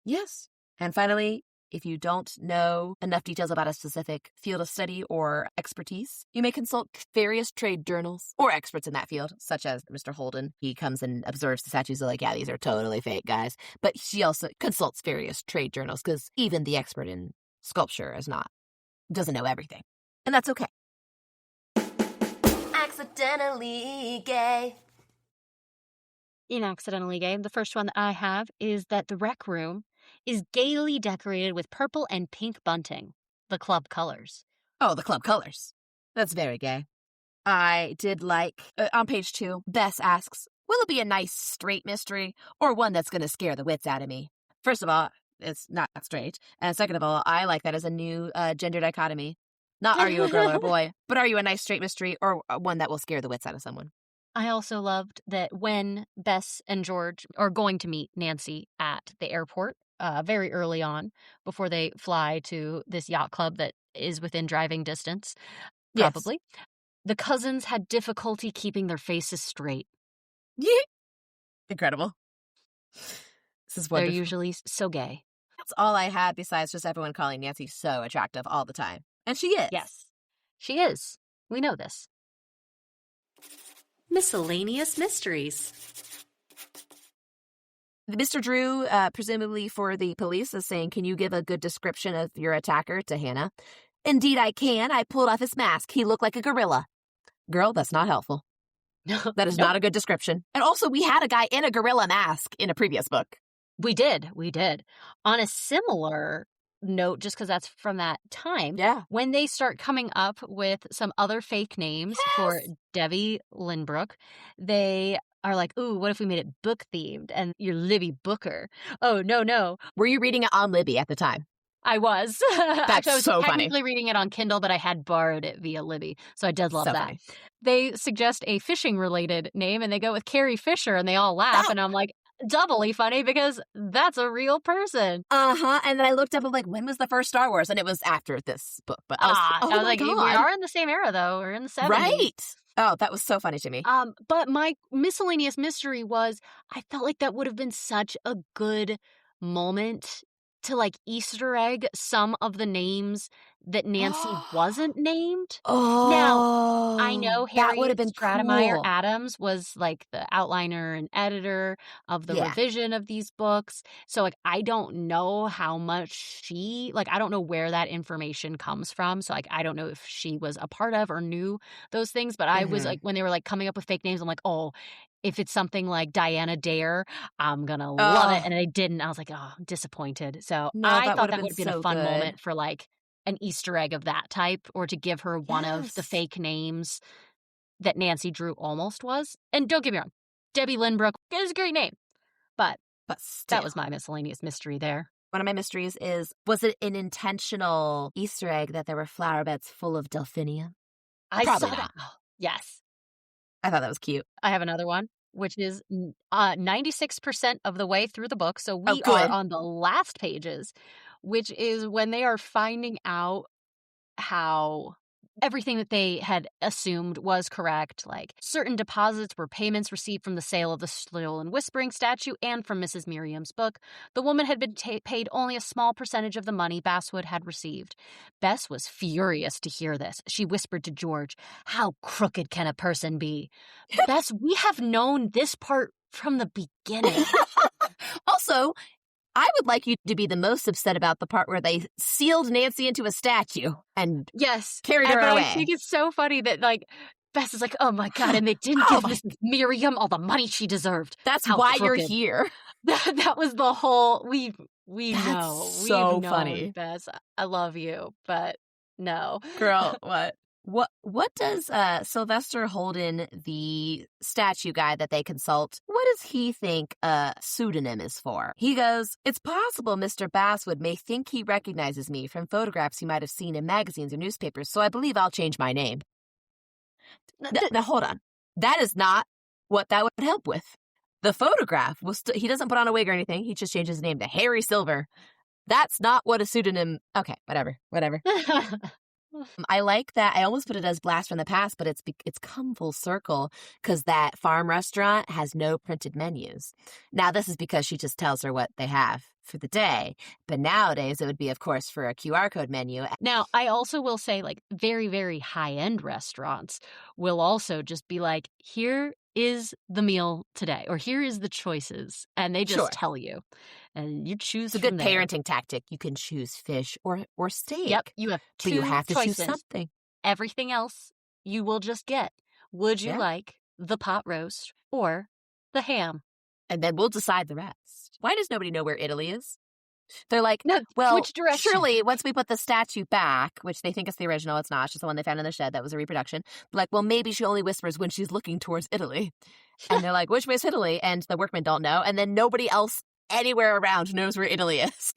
Yes. And finally, if you don't know enough details about a specific field of study or expertise, you may consult various trade journals or experts in that field, such as Mr. Holden. He comes and observes the statues and like, yeah, these are totally fake, guys. But she also consults various trade journals because even the expert in sculpture doesn't know everything. And that's okay. Accidentally gay. In Accidentally Gay, the first one that I have is that the rec room is gaily decorated with purple and pink bunting, the club colors. Oh, the club colors. That's very gay. I did like, on page 2, Bess asks, will it be a nice straight mystery or one that's going to scare the wits out of me? First of all, it's not straight. And second of all, I like that as a new gender dichotomy. Not are you a girl or a boy, but are you a nice straight mystery or one that will scare the wits out of someone? I also loved that when Bess and George are going to meet Nancy at the airport very early on, before they fly to this yacht club that is within driving distance, probably, yes. The cousins had difficulty keeping their faces straight. Yeah. Incredible. This is wonderful. They're usually so gay. That's all I had besides just everyone calling Nancy so attractive all the time. And she is. Yes, she is. We know this. Miscellaneous mysteries. Mr. Drew, presumably for the police, is saying, can you give a good description of your attacker to Hannah? Indeed, I can. I pulled off his mask. He looked like a gorilla. Girl, that's not helpful. That is not a good description. And also, we had a guy in a gorilla mask in a previous book. We did. On a similar note, just because that's from that time, when they start coming up with some other fake names for Debbie Lynbrook, they are like, ooh, what if we made it book themed and you're Libby Booker? Oh, no. Were you reading it on Libby at the time? I was. That's Actually, I was so technically funny. reading it on Kindle, but I had borrowed it via Libby, so I did love that. Funny. They suggest a fishing-related name, and they go with Carrie Fisher, and they all laugh, and I'm like, doubly funny because that's a real person. And then I looked up, I'm like, when was the first Star Wars? And it was after this book. But I was like, God. We are in the same era, though. We're in the 70s. Right. Oh, that was so funny to me. But my miscellaneous mystery was, I felt like that would have been such a good moment to like Easter egg some of the names that Nancy wasn't named. Oh, now I know Harry would have been Stratemeyer cool. Adams was like the outliner and editor of the revision of these books. So like I don't know how much I don't know where that information comes from. So like I don't know if she was a part of or knew those things. But I was like, when they were like coming up with fake names, I'm like, oh, if it's something like Diana Dare, I'm going to love it. And they didn't. I was like, oh, disappointed. So I thought that would have been a fun moment for like an Easter egg of that type, or to give her one of the fake names that Nancy Drew almost was. And don't get me wrong, Debbie Lynbrook is a great name. But that was my miscellaneous mystery there. One of my mysteries is, was it an intentional Easter egg that there were flower beds full of delphinium? I saw that. Oh, yes. I thought that was cute. I have another one, which is 96% of the way through the book. So we are on the last pages, which is when they are finding out how everything that they had assumed was correct. Like certain deposits were payments received from the sale of the stolen whispering statue and from Mrs. Miriam's book. The woman had been paid only a small percentage of the money Basswood had received. Bess was furious to hear this. She whispered to George, "How crooked can a person be?" Bess, we have known this part from the beginning. Also, I would like you to be the most upset about the part where they sealed Nancy into a statue and carried her away. I think it's so funny that, like, Bess is like, oh my God, and they didn't give Mrs. Miriam all the money she deserved. That's why you're here. That was the whole, we That's know. so We've known, funny. Bess. I love you, but no. Girl, what? What does Sylvester Holden, the statue guy that they consult, what does he think a pseudonym is for? He goes, it's possible Mr. Basswood may think he recognizes me from photographs he might have seen in magazines or newspapers, so I believe I'll change my name. Now, hold on. That is not what that would help with. The photograph was he doesn't put on a wig or anything. He just changes his name to Harry Silver. That's not what a pseudonym... Okay, whatever. I like that. I almost put it as Blast from the Past, but it's come full circle because that farm restaurant has no printed menus. Now, this is because she just tells her what they have for the day. But nowadays, it would be, of course, for a QR code menu. Now, I also will say, like, very, very high-end restaurants will also just be like, here is the meal today, or here is the choices, and they just tell you. And you choose It's a good parenting tactic. You can choose fish or steak. Yep, you have two but you have to choices. Choose something. Everything else you will just get. Would you like the pot roast or the ham? And then we'll decide the rest. Why does nobody know where Italy is? They're like, no, well, which direction? Surely once we put the statue back, which they think is the original, it's not. It's just the one they found in the shed that was a reproduction. Like, well, maybe she only whispers when she's looking towards Italy. And they're like, which way is Italy? And the workmen don't know. And then nobody else anywhere around knows where Italy is.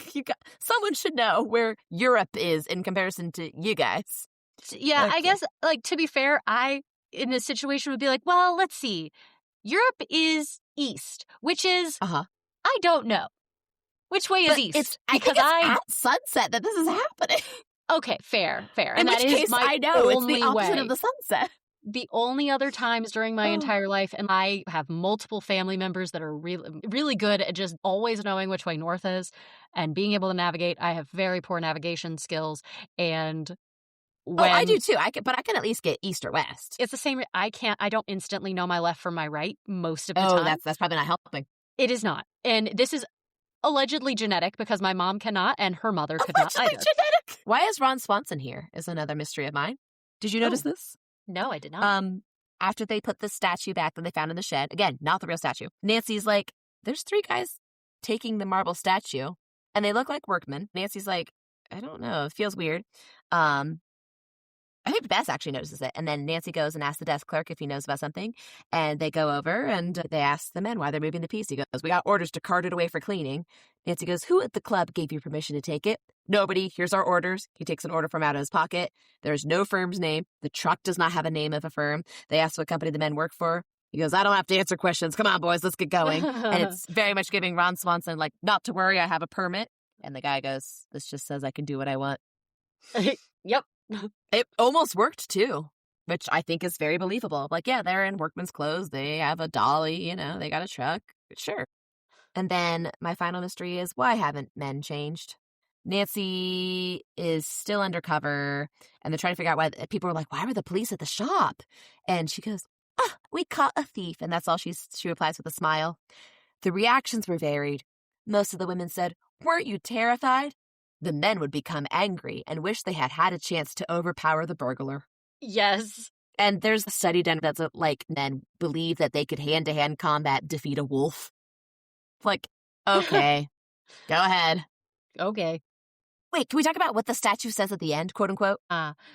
Someone should know where Europe is in comparison to you guys. Yeah, okay. I guess, like, to be fair, I, in this situation, would be like, well, let's see. Europe is east, which is, I don't know. Which way is east? I think it's at sunset that this is happening. Okay, fair. In which case, I know it's the opposite of the sunset. The only other times during my entire life, and I have multiple family members that are really, really good at just always knowing which way north is and being able to navigate. I have very poor navigation skills, and I do too. I can at least get east or west. It's the same. I don't instantly know my left from my right most of the time. That's probably not helping. It is not, and this is allegedly genetic because my mom cannot and her mother could not either. Genetic. Why is Ron Swanson here? Is another mystery of mine. Did you notice this? No, I did not. After they put the statue back that they found in the shed, again, not the real statue, Nancy's like, there's 3 guys taking the marble statue, and they look like workmen. Nancy's like, I don't know, it feels weird. I think Bess actually notices it. And then Nancy goes and asks the desk clerk if he knows about something. And they go over and they ask the men why they're moving the piece. He goes, we got orders to cart it away for cleaning. Nancy goes, who at the club gave you permission to take it? Nobody. Here's our orders. He takes an order from out of his pocket. There's no firm's name. The truck does not have a name of a firm. They ask what company the men work for. He goes, I don't have to answer questions. Come on, boys, let's get going. And it's very much giving Ron Swanson, like, not to worry, I have a permit. And the guy goes, this just says I can do what I want. Yep. It almost worked, too, which I think is very believable. Like, yeah, they're in workman's clothes. They have a dolly, they got a truck. Sure. And then my final mystery is, why haven't men changed? Nancy is still undercover, and they're trying to figure out why. People are like, why were the police at the shop? And she goes, we caught a thief. And that's all she replies with a smile. The reactions were varied. Most of the women said, weren't you terrified? The men would become angry and wish they had had a chance to overpower the burglar. Yes. And there's a study done that's like men believe that they could hand-to-hand combat defeat a wolf. Like, okay, go ahead. Okay. Wait, can we talk about what the statue says at the end, quote unquote?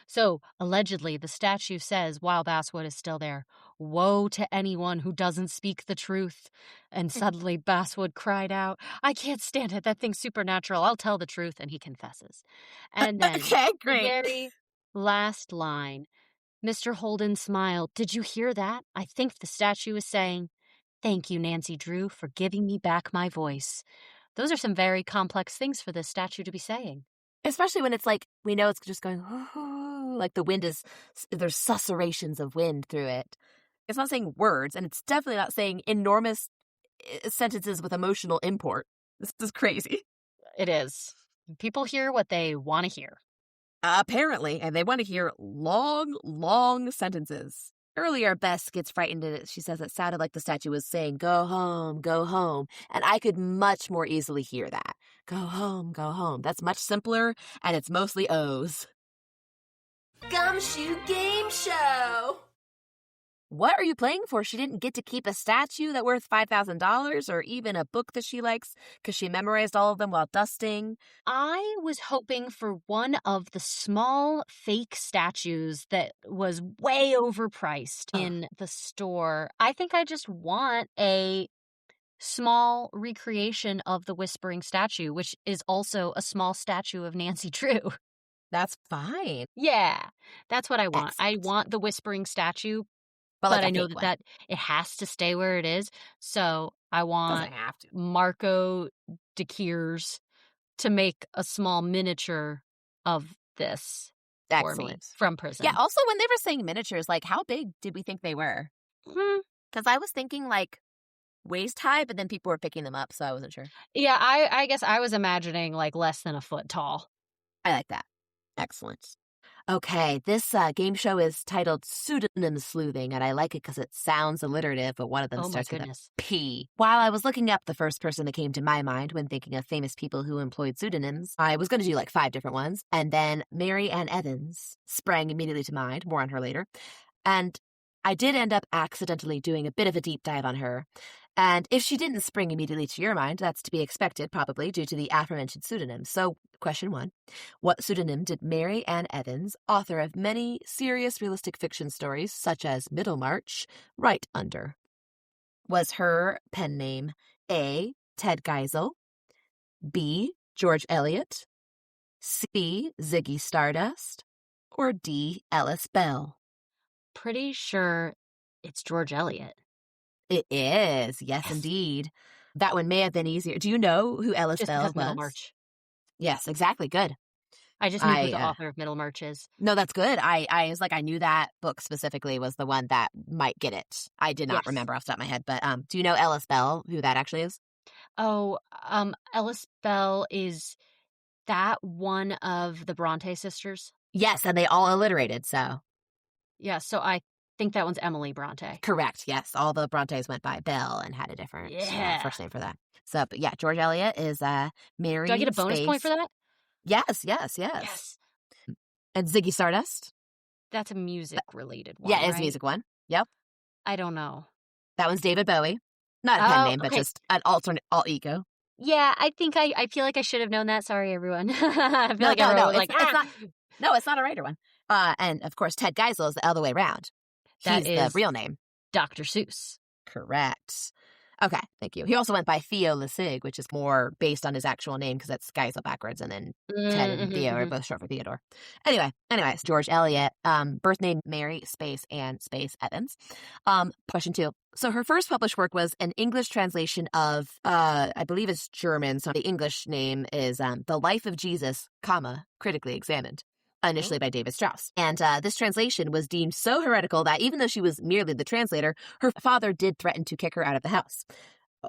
So allegedly the statue says, while Basswood is still there, woe to anyone who doesn't speak the truth. And suddenly Basswood cried out, I can't stand it. That thing's supernatural. I'll tell the truth. And he confesses. And then okay, great. The very last line, Mr. Holden smiled. Did you hear that? I think the statue is saying, thank you, Nancy Drew, for giving me back my voice. Those are some very complex things for this statue to be saying. Especially when it's like, we know it's just going, like the wind is, there's susurrations of wind through it. It's not saying words, and it's definitely not saying enormous sentences with emotional import. This is crazy. It is. People hear what they want to hear. Apparently, and they want to hear long, long sentences. Earlier, Bess gets frightened and she says it sounded like the statue was saying, go home, go home. And I could much more easily hear that. Go home, go home. That's much simpler, and it's mostly O's. Gumshoe Game Show! what are you playing for? She didn't get to keep a statue that worth $5,000 or even a book that she likes because she memorized all of them while dusting. I was hoping for one of the small fake statues that was way overpriced in the store. I think I just want a small recreation of the whispering statue, which is also a small statue of Nancy Drew. That's fine. Yeah, that's what I want. Excellent. I want the whispering statue, But but like I a know fake one. that it has to stay where it is. So I want Doesn't have to. Marco DeKeers to make a small miniature of this for me Excellent. from prison. Yeah, also when they were saying miniatures, like how big did we think they were? Because I was thinking like waist high, but then people were picking them up, so I wasn't sure. Yeah, I guess I was imagining like less than a foot tall. I like that. Excellent. Okay, this game show is titled Pseudonym Sleuthing, and I like it because it sounds alliterative, but one of them starts with a P. While I was looking up the first person that came to my mind when thinking of famous people who employed pseudonyms, I was going to do like 5 different ones, and then MaryAnn Evans sprang immediately to mind, more on her later, and I did end up accidentally doing a bit of a deep dive on her. And if she didn't spring immediately to your mind, that's to be expected, probably, due to the aforementioned pseudonyms. So, question 1. What pseudonym did MaryAnn Evans, author of many serious realistic fiction stories, such as Middlemarch, write under? Was her pen name A. Ted Geisel, B. George Eliot, C. Ziggy Stardust, or D. Ellis Bell? Pretty sure it's George Eliot. It is. Yes, indeed. That one may have been easier. Do you know who Ellis Just Bell because was? Middlemarch. Yes, exactly. Good. I just knew who the author of Middlemarch is. No, that's good. I was like, I knew that book specifically was the one that might get it. I did not remember off the top of my head, but do you know Ellis Bell, who that actually is? Oh, Ellis Bell, is that one of the Bronte sisters? Yes, and they all alliterated, so. Yeah, so I think that one's Emily Bronte. Correct, yes. All the Brontes went by Bell and had a different first name for that. So, but yeah, George Eliot is Mary. Do I get a bonus point for that? Yes. And Ziggy Stardust? That's a music-related one, Yeah, it is a music one. Yep. I don't know. That one's David Bowie. Not a pen name, but just an alternate alt-eco. Yeah, I think I feel like I should have known that. Sorry, everyone. I feel it's not a writer one. And, of course, Ted Geisel is the other way around. He's the real name. Dr. Seuss. Correct. Okay, thank you. He also went by Theo Lesig, which is more based on his actual name because that's Geisel backwards, and then Ted and Theo are both short for Theodore. Anyways, George Eliot, birth name Mary Ann Evans. Question 2. So her first published work was an English translation of, I believe it's German, so the English name is The Life of Jesus, Critically Examined. Initially by David Strauss. And this translation was deemed so heretical that even though she was merely the translator, her father did threaten to kick her out of the house.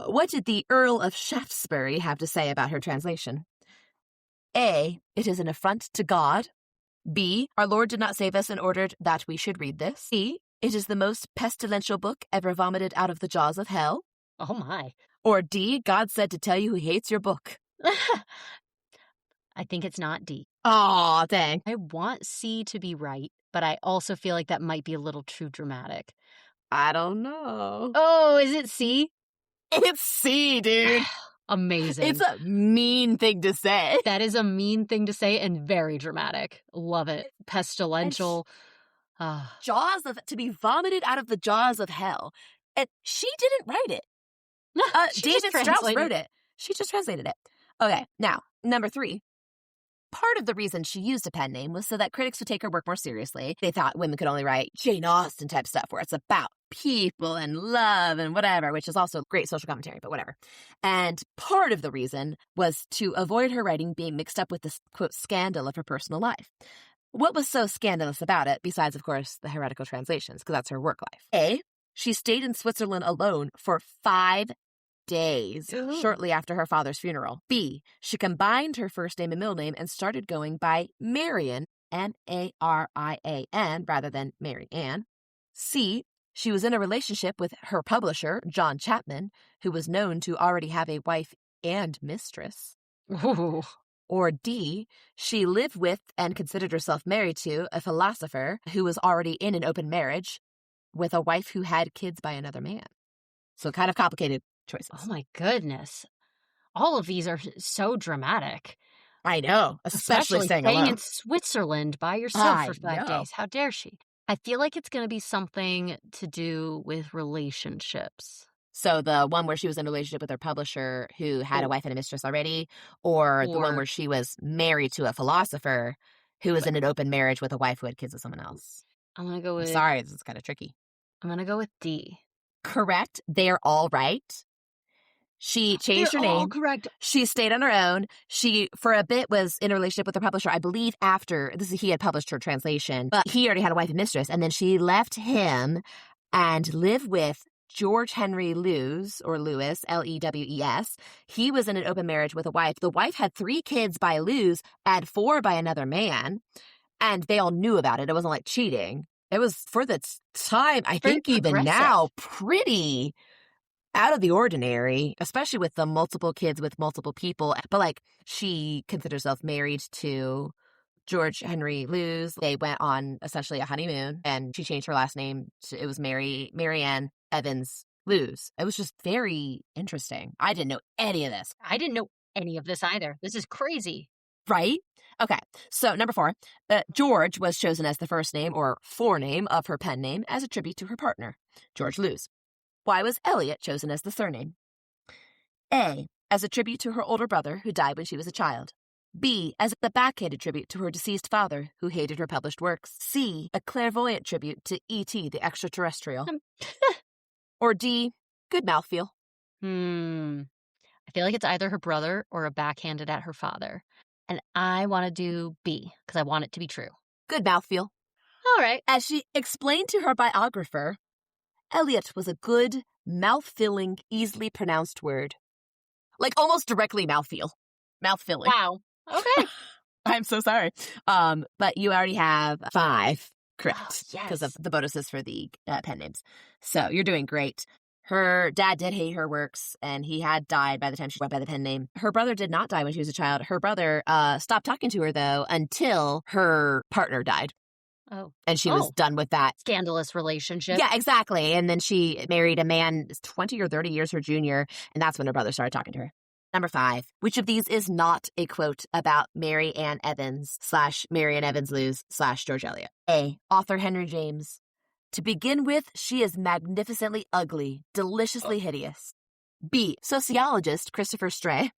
What did the Earl of Shaftesbury have to say about her translation? A. It is an affront to God. B. Our Lord did not save us and ordered that we should read this. C. It is the most pestilential book ever vomited out of the jaws of hell. Oh, my. Or D. God said to tell you he hates your book. I think it's not D. Aw, dang. I want C to be right, but I also feel like that might be a little too dramatic. I don't know. Oh, is it C? It's C, dude. Amazing. It's a mean thing to say. That is a mean thing to say and very dramatic. Love it. Pestilential. To be vomited out of the jaws of hell. And she didn't write it. David Strauss wrote it. She just translated it. Okay, now, number 3. Part of the reason she used a pen name was so that critics would take her work more seriously. They thought women could only write Jane Austen type stuff where it's about people and love and whatever, which is also great social commentary, but whatever. And part of the reason was to avoid her writing being mixed up with this, quote, scandal of her personal life. What was so scandalous about it, besides, of course, the heretical translations, because that's her work life? A, she stayed in Switzerland alone for 5 days shortly after her father's funeral. B, she combined her first name and middle name and started going by MaRian, M-A-R-I-A-N, rather than Mary Ann. C, she was in a relationship with her publisher, John Chapman, who was known to already have a wife and mistress. Ooh. Or D, she lived with and considered herself married to a philosopher who was already in an open marriage, with a wife who had kids by another man. So kind of complicated choices. Oh, my goodness. All of these are so dramatic. I know, especially staying alone. in Switzerland by yourself for 5 days. How dare she? I feel like it's going to be something to do with relationships. So the one where she was in a relationship with her publisher who had a wife and a mistress already, or the one where she was married to a philosopher who was in an open marriage with a wife who had kids with someone else. I'm going to go with... Sorry, this is kind of tricky. I'm going to go with D. Correct. They're all right. She changed her name. Correct. She stayed on her own. She, for a bit, was in a relationship with her publisher, I believe after, he had published her translation, but he already had a wife and mistress, and then she left him and lived with George Henry Lewes, or Lewis, Lewes. He was in an open marriage with a wife. The wife had 3 kids by Lewes and 4 by another man, and they all knew about it. It wasn't like cheating. It was, for the time, I think even now, pretty out of the ordinary, especially with the multiple kids with multiple people. But like, she considered herself married to George Henry Lewes. They went on essentially a honeymoon, and she changed her last name. It was MaYaND Evans Lewes. It was just very interesting. I didn't know any of this. I didn't know any of this either. This is crazy. Right? Okay, so number 4, George was chosen as the first name or forename of her pen name as a tribute to her partner, George Lewes. Why was Elliot chosen as the surname? A, as a tribute to her older brother who died when she was a child. B, as the backhanded tribute to her deceased father who hated her published works. C, a clairvoyant tribute to E.T. the extraterrestrial. Or D, good mouthfeel. I feel like it's either her brother or a backhanded at her father. And I want to do B because I want it to be true. Good mouthfeel. All right. As she explained to her biographer, Elliot was a good, mouth-filling, easily pronounced word. Like almost directly mouthfeel. Mouth-filling. Wow. Okay. I'm so sorry. But you already have 5 correct because of the bonuses for the pen names. So you're doing great. Her dad did hate her works, and he had died by the time she went by the pen name. Her brother did not die when she was a child. Her brother stopped talking to her, though, until her partner died. Oh. And she was done with that. Scandalous relationship. Yeah, exactly. And then she married a man 20 or 30 years her junior, and that's when her brother started talking to her. Number 5. Which of these is not a quote about MaYaND Evans / MaYaND Evans Lewes / George Eliot? A, author Henry James. To begin with, she is magnificently ugly, deliciously hideous. B, sociologist Christopher Stray.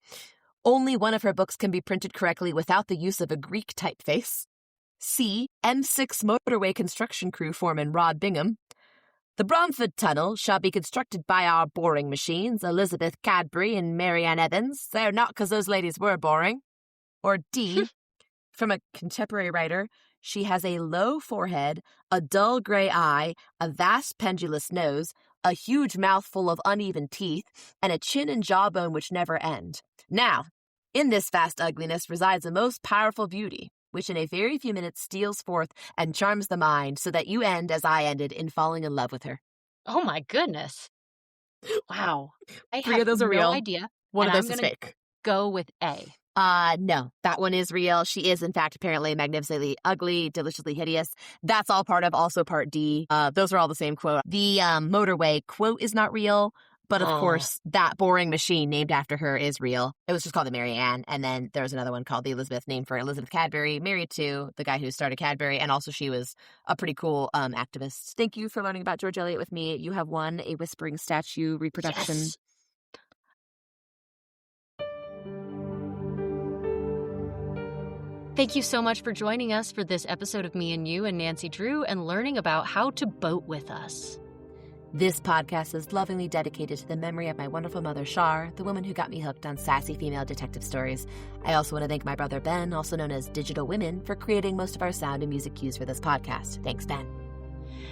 Only one of her books can be printed correctly without the use of a Greek typeface. C, M6 motorway construction crew foreman Rod Bingham. The Bromford Tunnel shall be constructed by our boring machines, Elizabeth Cadbury and MaYaND Evans. They're not because those ladies were boring. Or D, from a contemporary writer, she has a low forehead, a dull gray eye, a vast pendulous nose, a huge mouth full of uneven teeth, and a chin and jawbone which never end. Now, in this vast ugliness resides a most powerful beauty, which in a very few minutes steals forth and charms the mind, so that you end as I ended in falling in love with her. Oh my goodness. Wow. I 3 of those are real. Idea. One of those is fake. Go with A. No, that one is real. She is, in fact, apparently magnificently ugly, deliciously hideous. That's all part of also part D. Those are all the same quote. The motorway quote is not real, but of course, that boring machine named after her is real. It was just called the MaYaND, and then there's another one called the Elizabeth, named for Elizabeth Cadbury, married to the guy who started Cadbury, and also she was a pretty cool activist. Thank you for learning about George Eliot with me. You have won a Whispering Statue reproduction. Yes. Thank you so much for joining us for this episode of Me and You and Nancy Drew and learning about how to boat with us. This podcast is lovingly dedicated to the memory of my wonderful mother, Shar, the woman who got me hooked on sassy female detective stories. I also want to thank my brother, Ben, also known as Digital Women, for creating most of our sound and music cues for this podcast. Thanks, Ben.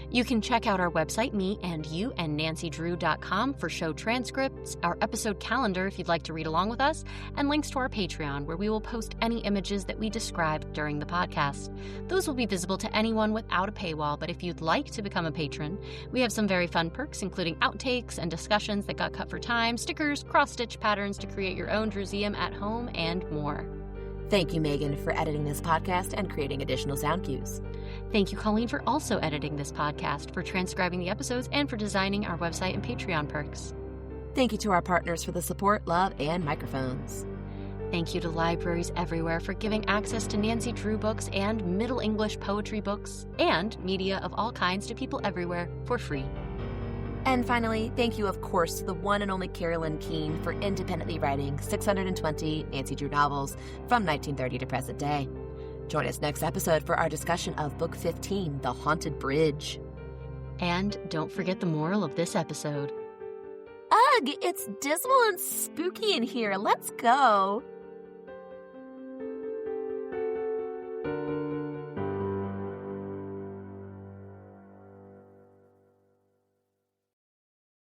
You can check out our website, meandyouandnancydrew.com, for show transcripts, our episode calendar if you'd like to read along with us, and links to our Patreon, where we will post any images that we describe during the podcast. Those will be visible to anyone without a paywall, but if you'd like to become a patron, we have some very fun perks, including outtakes and discussions that got cut for time, stickers, cross-stitch patterns to create your own Drewseum at home, and more. Thank you, Megan, for editing this podcast and creating additional sound cues. Thank you, Colleen, for also editing this podcast, for transcribing the episodes, and for designing our website and Patreon perks. Thank you to our partners for the support, love, and microphones. Thank you to libraries everywhere for giving access to Nancy Drew books and Middle English poetry books and media of all kinds to people everywhere for free. And finally, thank you, of course, to the one and only Carolyn Keene for independently writing 620 Nancy Drew novels from 1930 to present day. Join us next episode for our discussion of Book 15, The Haunted Bridge. And don't forget the moral of this episode. Ugh, it's dismal and spooky in here. Let's go.